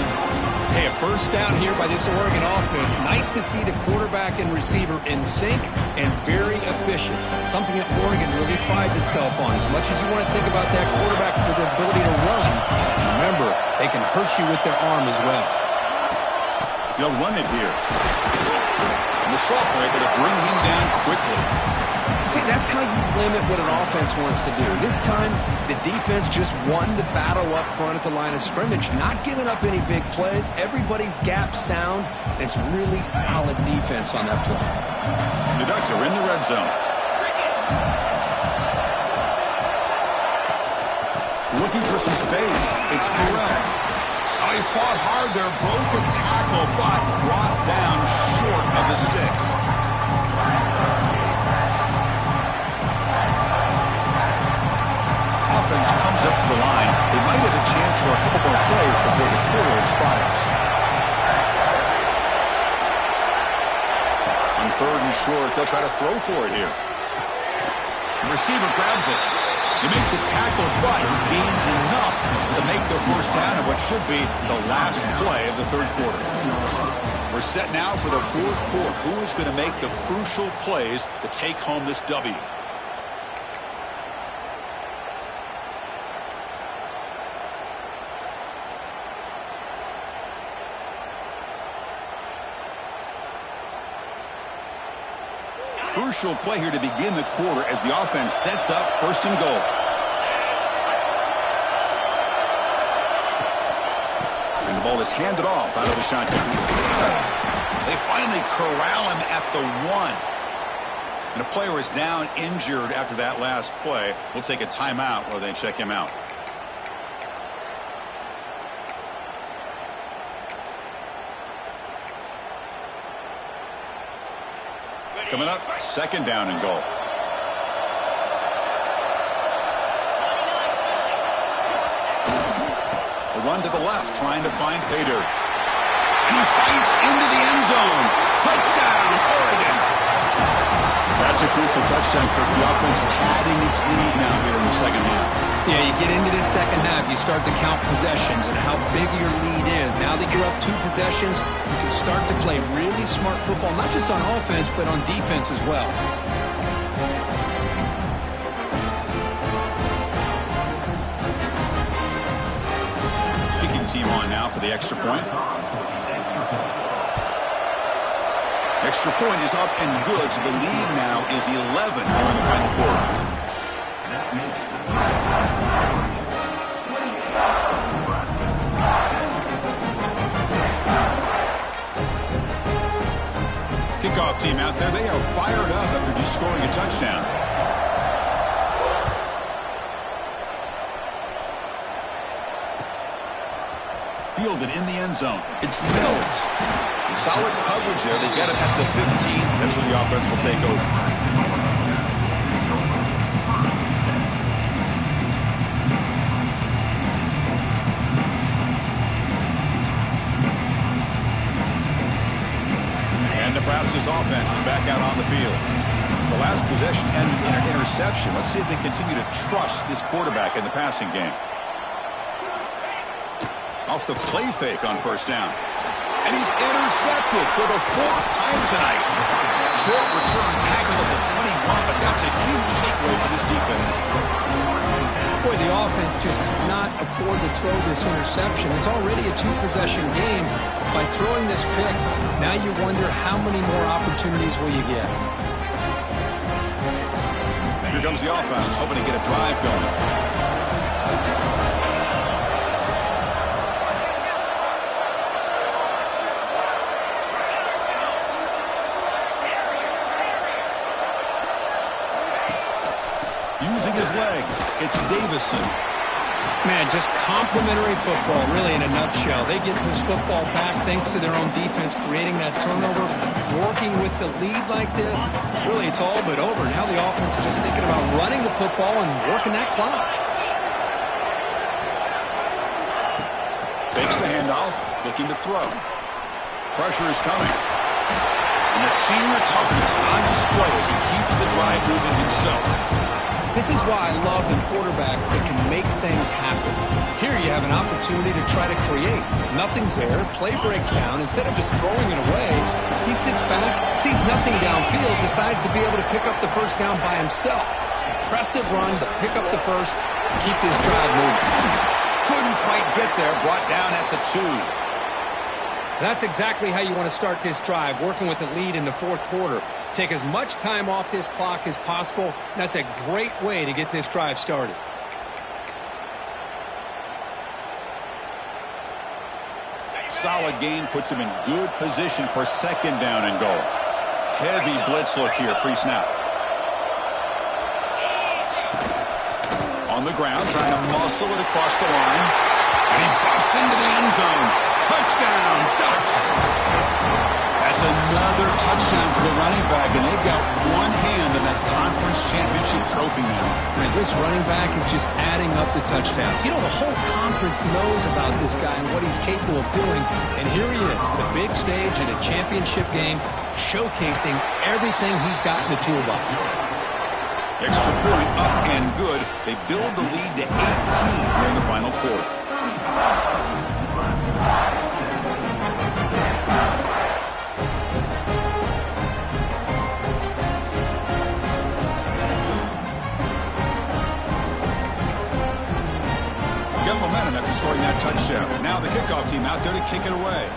S2: Hey, a first down here by this Oregon offense. Nice to see the quarterback and receiver in sync and very efficient. Something that Oregon really prides itself on. As much as you want to think about that quarterback with the ability to run, remember, they can hurt you with their arm as well.
S1: They'll run it here. And the sophomore able to bring him down quickly.
S3: See, that's how you limit what an offense wants to do. This time, the defense just won the battle up front at the line of scrimmage, not giving up any big plays. Everybody's gap sound. It's really solid defense on that play.
S1: The Ducks are in the red zone. Looking for some space. It's Burrell. Oh, he fought hard there. Broke a tackle, but brought down short of the sticks. Offense comes up to the line. They might have a chance for a couple more plays before the quarter expires. On 3rd and short, they'll try to throw for it here. The receiver grabs it. They make the tackle, but it means enough to make the first down of what should be the last play of the 3rd quarter. We're set now for the 4th quarter. Who is going to make the crucial plays to take home this W? Crucial play here to begin the quarter as the offense sets up 1st and goal. And the ball is handed off out of the shotgun. They finally corral him at the 1. And a player is down injured after that last play. We'll take a timeout while they check him out. Coming up, 2nd down and goal. A run to the left, trying to find Pater. And he fights into the end zone. Touchdown, Oregon. That's a crucial touchdown, Kirk. The offense padding its lead now here in the 2nd half.
S2: Yeah, you get into this 2nd half, you start to count possessions and how big your lead is. Now that you're up 2 possessions, you can start to play really smart football, not just on offense, but on defense as well.
S1: Kicking team on now for the extra point. Extra point is up and good, so the lead now is 11 here in the final quarter. Kickoff team out there, they are fired up after just scoring a touchdown. Fielded in the end zone. It's Mills. Solid coverage there. They get him at the 15. That's where the offense will take over. And Nebraska's offense is back out on the field. The last possession ended in an interception. Let's see if they continue to trust this quarterback in the passing game. Off the play fake on 1st down. And he's intercepted for the 4th time tonight. Short return tackle at the 21, but that's a huge takeaway for this defense.
S2: Boy, the offense just could not afford to throw this interception. It's already a 2-possession game. By throwing this pick, now you wonder how many more opportunities will you get.
S1: Here comes the offense, hoping to get a drive going. Using his legs, it's Davison.
S2: Man, just complimentary football, really, in a nutshell. They get this football back thanks to their own defense, creating that turnover, working with the lead like this. Really, it's all but over. Now the offense is just thinking about running the football and working that clock.
S1: Takes the handoff, looking to throw. Pressure is coming. And that senior toughness on display as he keeps the drive moving himself.
S2: This is why I love the quarterbacks that can make things happen. Here you have an opportunity to try to create. Nothing's there. Play breaks down. Instead of just throwing it away, he sits back, sees nothing downfield, decides to be able to pick up the 1st down by himself. Impressive run to pick up the 1st, keep this drive moving.
S1: Couldn't quite get there, brought down at the 2.
S2: That's exactly how you want to start this drive, working with the lead in the 4th quarter. Take as much time off this clock as possible. That's a great way to get this drive started.
S1: Solid gain puts him in good position for 2nd down and goal. Heavy blitz look here pre-snap. On On the ground, trying to muscle it across the line. And he busts into the end zone. Touchdown, Ducks! That's another touchdown for the running back, and they've got one hand in that conference championship trophy now.
S2: Man, this running back is just adding up the touchdowns. You know, the whole conference knows about this guy and what he's capable of doing, and here he is, the big stage in a championship game, showcasing everything he's got in the toolbox.
S1: Extra point up and good. They build the lead to 18 here in the final quarter. Got momentum after scoring that touchdown. Now the kickoff team out there to kick it away.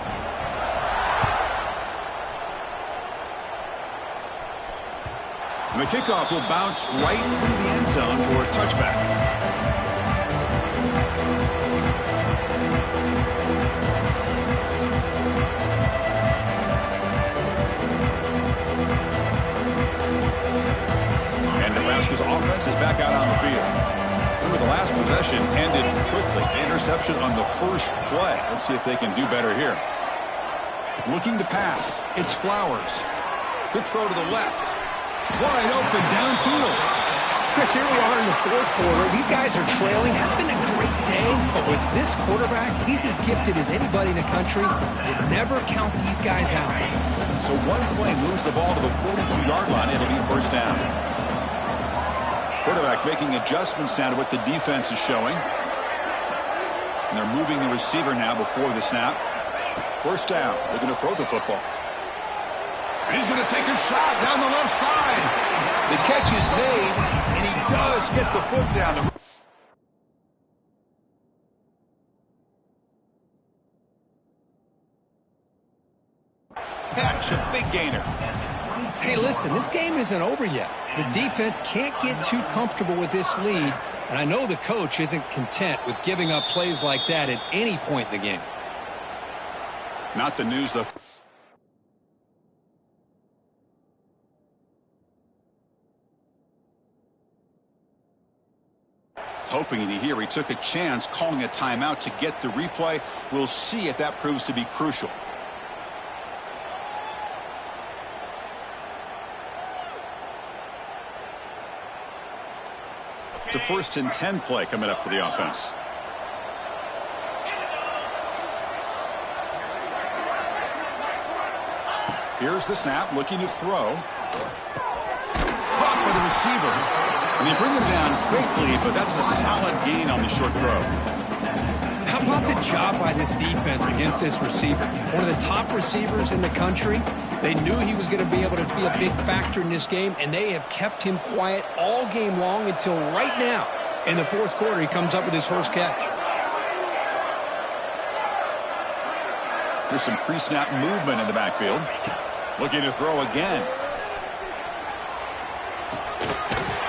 S1: And the kickoff will bounce right through the end zone for a touchback. And Nebraska's offense is back out on the field. Remember, the last possession ended quickly. Interception on the first play. Let's see if they can do better here. Looking to pass. It's Flowers. Good throw to the left. Wide open downfield.
S2: Chris, here we are in the fourth quarter. These guys are trailing. Hasn't been a great day, but with this quarterback, he's as gifted as anybody in the country. You never count these guys out.
S1: So one play moves the ball to the 42-yard line. It'll be first down. Quarterback making adjustments now to what the defense is showing. And they're moving the receiver now before the snap. First down. They're going to throw the football. And he's going to take a shot down the left side. The catch is made, and he does get the foot down. Catch, a big gainer.
S2: Hey, listen, this game isn't over yet. The defense can't get too comfortable with this lead, and I know the coach isn't content with giving up plays like that at any point in the game.
S1: Not the news, though. Hoping to hear he took a chance calling a timeout to get the replay. We'll see if that proves to be crucial. It's a 1st and 10 play coming up for the offense. Here's the snap, looking to throw. Caught by the receiver. And they bring him down quickly, but that's a solid gain on the short throw.
S2: How about the job by this defense against this receiver? One of the top receivers in the country. They knew he was going to be able to be a big factor in this game, and they have kept him quiet all game long until right now. In the fourth quarter, he comes up with his first catch.
S1: There's some pre-snap movement in the backfield. Looking to throw again.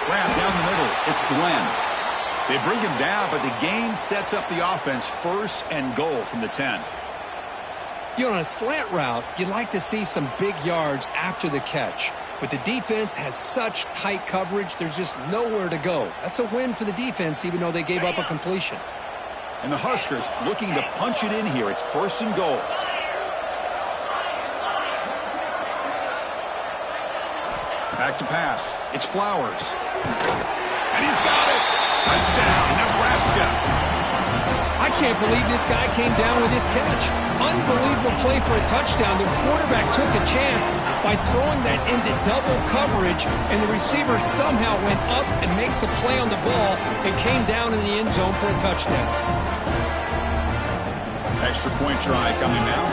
S1: Grab down the middle. It's Glenn. They bring him down, but the gain sets up the offense 1st and goal from the 10.
S2: You know, on a slant route, you'd like to see some big yards after the catch. But the defense has such tight coverage, there's just nowhere to go. That's a win for the defense, even though they gave up a completion.
S1: And the Huskers looking to punch it in here. It's 1st and goal. Back to pass. It's Flowers. And he's got it. Touchdown, Nebraska.
S2: I can't believe this guy came down with his catch. Unbelievable play for a touchdown. The quarterback took a chance by throwing that into double coverage, and the receiver somehow went up and makes a play on the ball and came down in the end zone for a touchdown.
S1: Extra point try coming now.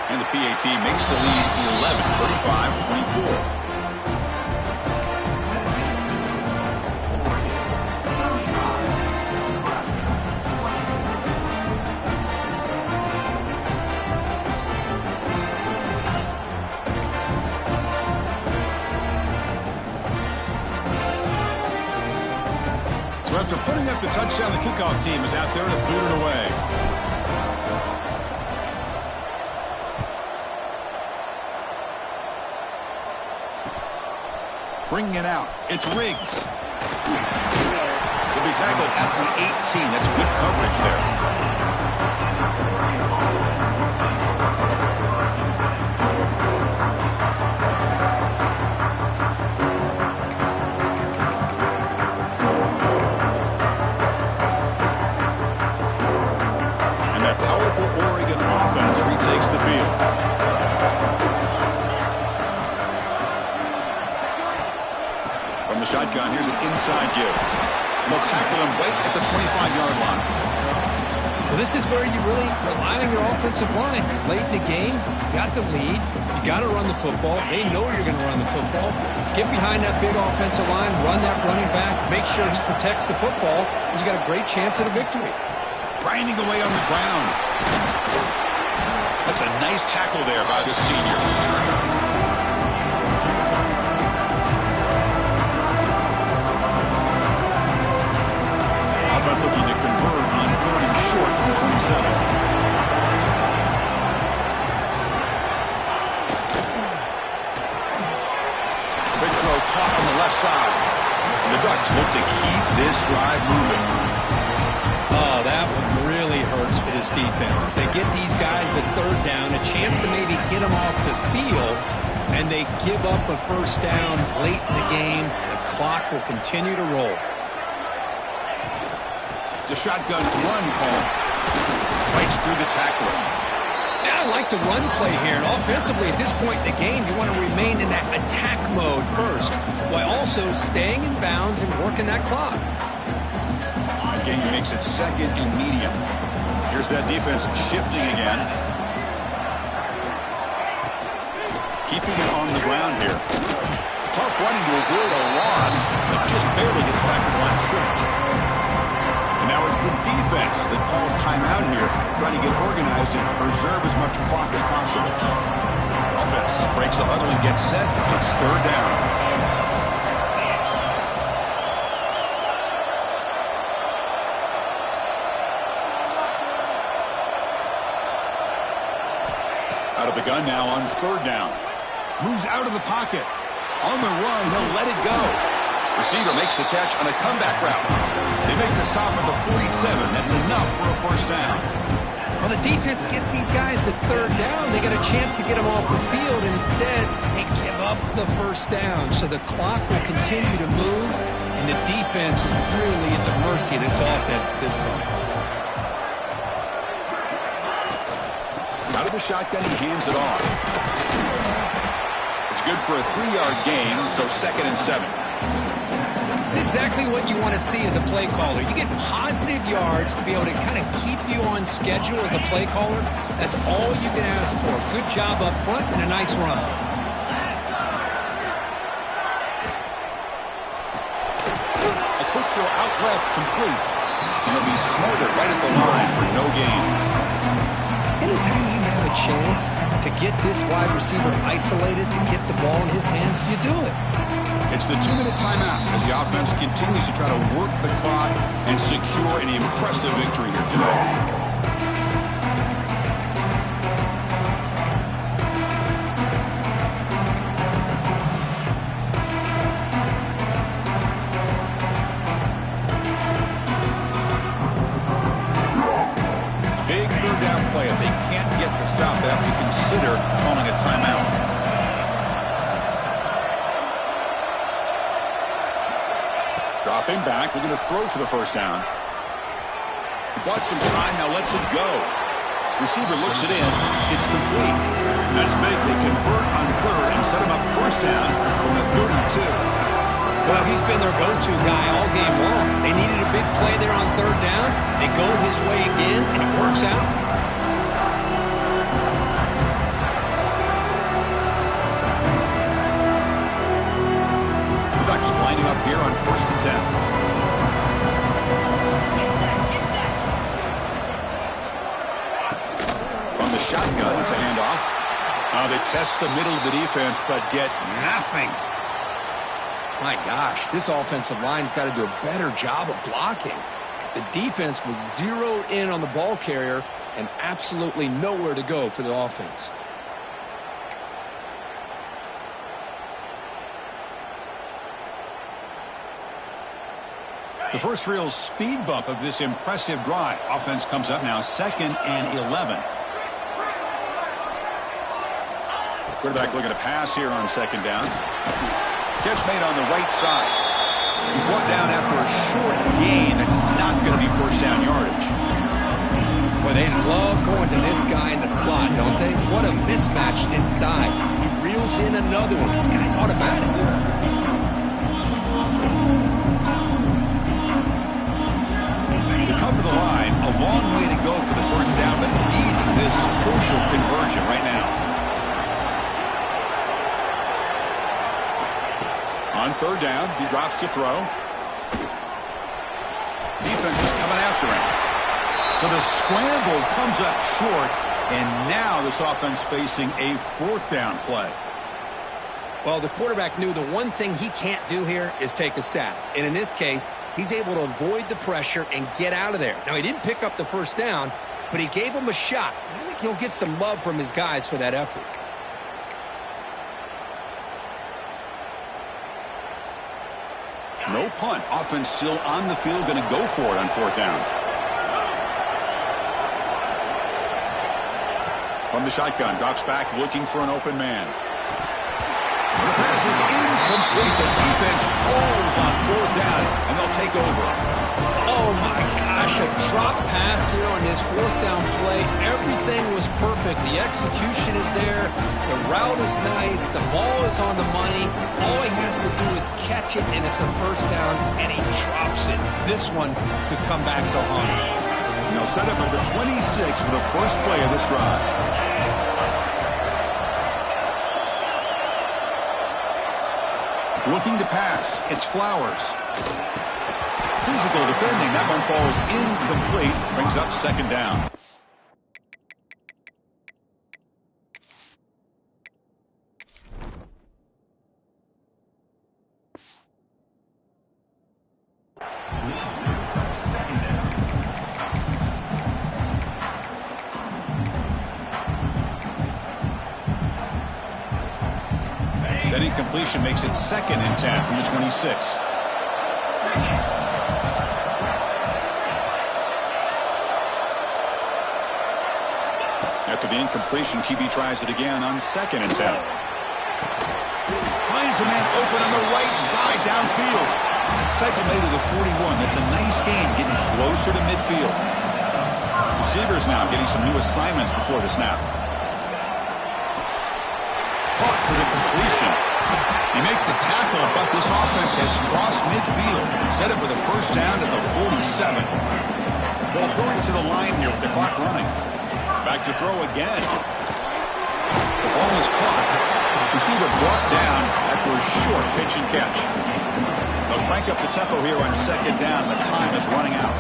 S1: And the PAT makes the lead 11, 35-24. So after putting up the touchdown, the kickoff team is out there to boot it away. Bringing it out. It's Riggs. He'll be tackled at the 18. That's good coverage there. And that powerful Oregon offense retakes the field. From the shotgun, here's an inside give. They'll tackle him right at the 25-yard line.
S2: Well, this is where you really rely on your offensive line. Late in the game, you got the lead. You got to run the football. They know you're going to run the football. Get behind that big offensive line, run that running back, make sure he protects the football, and you got a great chance at a victory.
S1: Grinding away on the ground. That's a nice tackle there by the senior. Offense looking to convert on 3rd and short on the 27. Big throw caught on the left side. And the Ducks look to keep this drive moving.
S2: Oh, that one really hurts for this defense. They get these guys the 3rd down, a chance to maybe get them off the field, and they give up a 1st down late in the game. The clock will continue to roll.
S1: The shotgun run call. Breaks through the tackler.
S2: Yeah, I like the run play here. And offensively, at this point in the game, you want to remain in that attack mode first, while also staying in bounds and working that clock.
S1: The game makes it 2nd and medium. Here's that defense shifting again. Keeping it on the ground here. Tough running to avoid a loss, but just barely gets back to the line of scrimmage. Now it's the defense that calls timeout here, trying to get organized and preserve as much clock as possible. Offense breaks the huddle and gets set. It's 3rd down. Out of the gun now on 3rd down. Moves out of the pocket. On the run, he'll let it go. Receiver makes the catch on a comeback route. They make the stop at the 47. That's enough for a 1st down.
S2: Well, the defense gets these guys to 3rd down. They got a chance to get them off the field, and instead they give up the 1st down. So the clock will continue to move, and the defense is really at the mercy of this offense at this point.
S1: Out of the shotgun, he hands it off. It's good for a 3-yard gain, so 2nd and 7.
S2: It's exactly what you want to see as a play caller. You get positive yards to be able to kind of keep you on schedule as a play caller. That's all you can ask for. Good job up front and a nice run.
S1: A quick throw out left, complete. And he'll be smothered right at the line for no gain.
S2: Anytime you have a chance to get this wide receiver isolated, to get the ball in his hands, you do it.
S1: It's the 2-minute timeout as the offense continues to try to work the clock and secure an impressive victory here today. Big 3rd down play. If they can't get the stop, they have to consider calling a timeout. Dropping back, looking to throw for the 1st down. He bought some time, now lets it go. Receiver looks it in. It's complete. That's big. They convert on 3rd and set him up 1st down from the 32.
S2: Well, he's been their go-to guy all game long. They needed a big play there on 3rd down. They go his way again, and it works out.
S1: Ducks lining up here on 1st and 10. From the shotgun, it's a handoff. They test the middle of the defense, but get nothing.
S3: My gosh, this offensive line's got to do a better job of blocking. The defense was zeroed in on the ball carrier and absolutely nowhere to go for the offense.
S1: The first real speed bump of this impressive drive. Offense comes up now 2nd and 11. Quarterback looking to pass here on 2nd down. Catch made on the right side. He's brought down after a short gain. That's not going to be first down yardage.
S2: Well, they love going to this guy in the slot, don't they? What a mismatch inside. He reels in another one. This guy's automatic.
S1: They come to the line. A long way to go for the first down, but need this crucial conversion right now. On 3rd down, he drops to throw. Defense is coming after him. So the scramble comes up short, and now this offense facing a 4th down play.
S2: Well, the quarterback knew the one thing he can't do here is take a sack. And in this case, he's able to avoid the pressure and get out of there. Now, he didn't pick up the first down, but he gave him a shot. I think he'll get some love from his guys for that effort.
S1: No punt. Offense still on the field, going to go for it on 4th down. From the shotgun, drops back looking for an open man. The pass is incomplete. The defense holds on 4th down, and they'll take over.
S2: Oh, my gosh, a drop pass here on this 4th down play. Everything was perfect. The execution is there. The route is nice. The ball is on the money. All he has to do is catch it, and it's a first down, and he drops it. This one could come back to haunt him.
S1: Now set up at the 26 for the first play of this drive. Looking to pass. It's Flowers. Physical defending. That one falls incomplete. Brings up 2nd down. That incompletion makes it 2nd and 10 from the 26. After the incompletion, QB tries it again on 2nd and 10. Finds a man open on the right side downfield. Tackle made to the 41. That's a nice game getting closer to midfield. Receivers now getting some new assignments before the snap. Caught for the completion. You make the tackle, but this offense has crossed midfield. Set up with a first down to the 47. They'll hurry to the line here with the clock running. Back to throw again. The ball is caught. Receiver brought down after a short pitch and catch. They'll crank up the tempo here on 2nd down. The time is running out.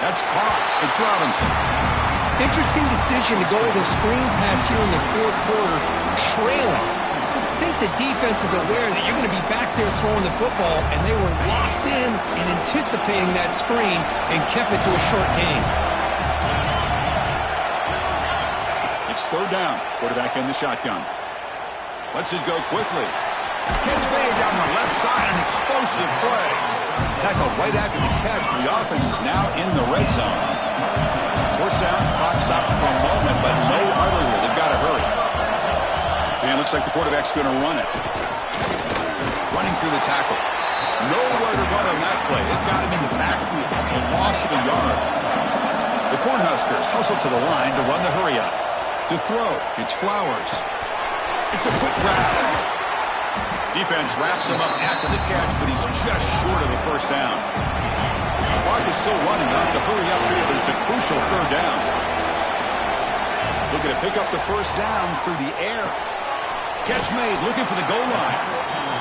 S1: That's caught. It's Robinson.
S2: Interesting decision to go with a screen pass here in the 4th quarter, trailing. I think the defense is aware that you're going to be back there throwing the football, and they were locked in and anticipating that screen and kept it to a short gain.
S1: It's 3rd down. Quarterback in the shotgun. Lets it go quickly. Catch made down the left side, an explosive play. Tackle right after the catch, but the offense is now in the red zone. First down, clock stops for a moment, but no huddle here. They've got to hurry. And it looks like the quarterback's going to run it. Running through the tackle. Nowhere to run on that play. They've got him in the backfield. It's a loss of a yard. The Cornhuskers hustle to the line to run the hurry up. To throw, it's Flowers. It's a quick grab. Defense wraps him up after the catch, but he's just short of a first down. The clock is still running up to hurry up here, but it's a crucial 3rd down. Looking to pick up the first down through the air. Catch made, looking for the goal line.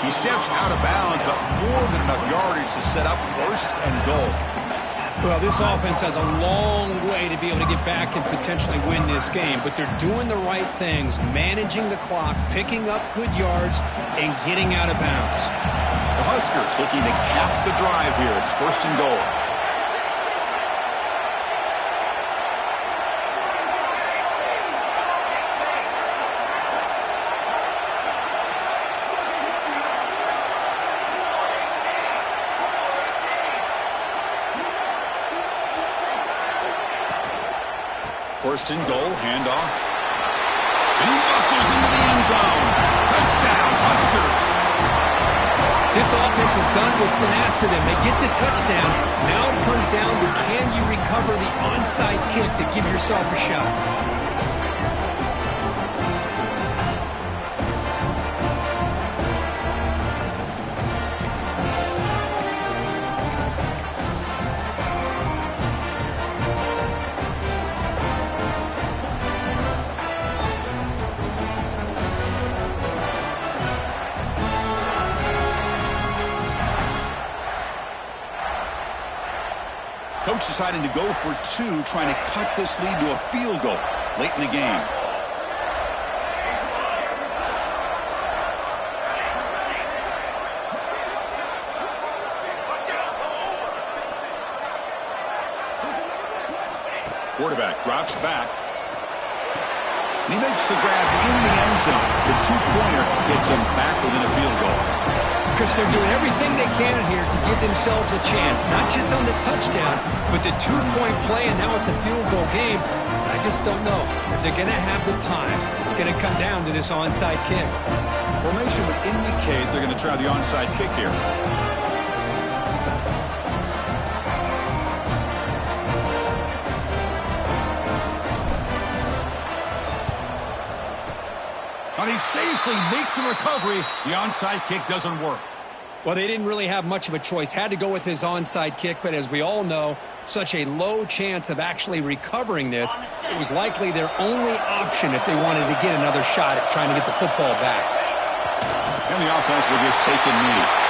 S1: He steps out of bounds, but more than enough yardage to set up 1st and goal.
S2: Well, this offense has a long way to be able to get back and potentially win this game, but they're doing the right things, managing the clock, picking up good yards, and getting out of bounds.
S1: The Huskers looking to cap the drive here. It's 1st and goal. First and goal, handoff. And he muscles into the end zone. Touchdown, Huskers.
S2: This offense has done what's been asked of them. They get the touchdown. Now it comes down to, can you recover the onside kick to give yourself a shot?
S1: Coach deciding to go for two, trying to cut this lead to a field goal late in the game. Quarterback drops back. And he makes the grab in the end zone. The two-pointer gets him back within a field goal.
S2: Chris, they're doing everything they can here to give themselves a chance, not just on the touchdown, but the two-point play, and now it's a field goal game. But I just don't know if they're going to have the time. It's going to come down to this onside kick.
S1: Formation would indicate they're going to try the onside kick here. But he safely makes the recovery. The onside kick doesn't work.
S2: Well, they didn't really have much of a choice. Had to go with his onside kick, but as we all know, such a low chance of actually recovering this. It was likely their only option if they wanted to get another shot at trying to get the football back.
S1: And the offense will just take a knee.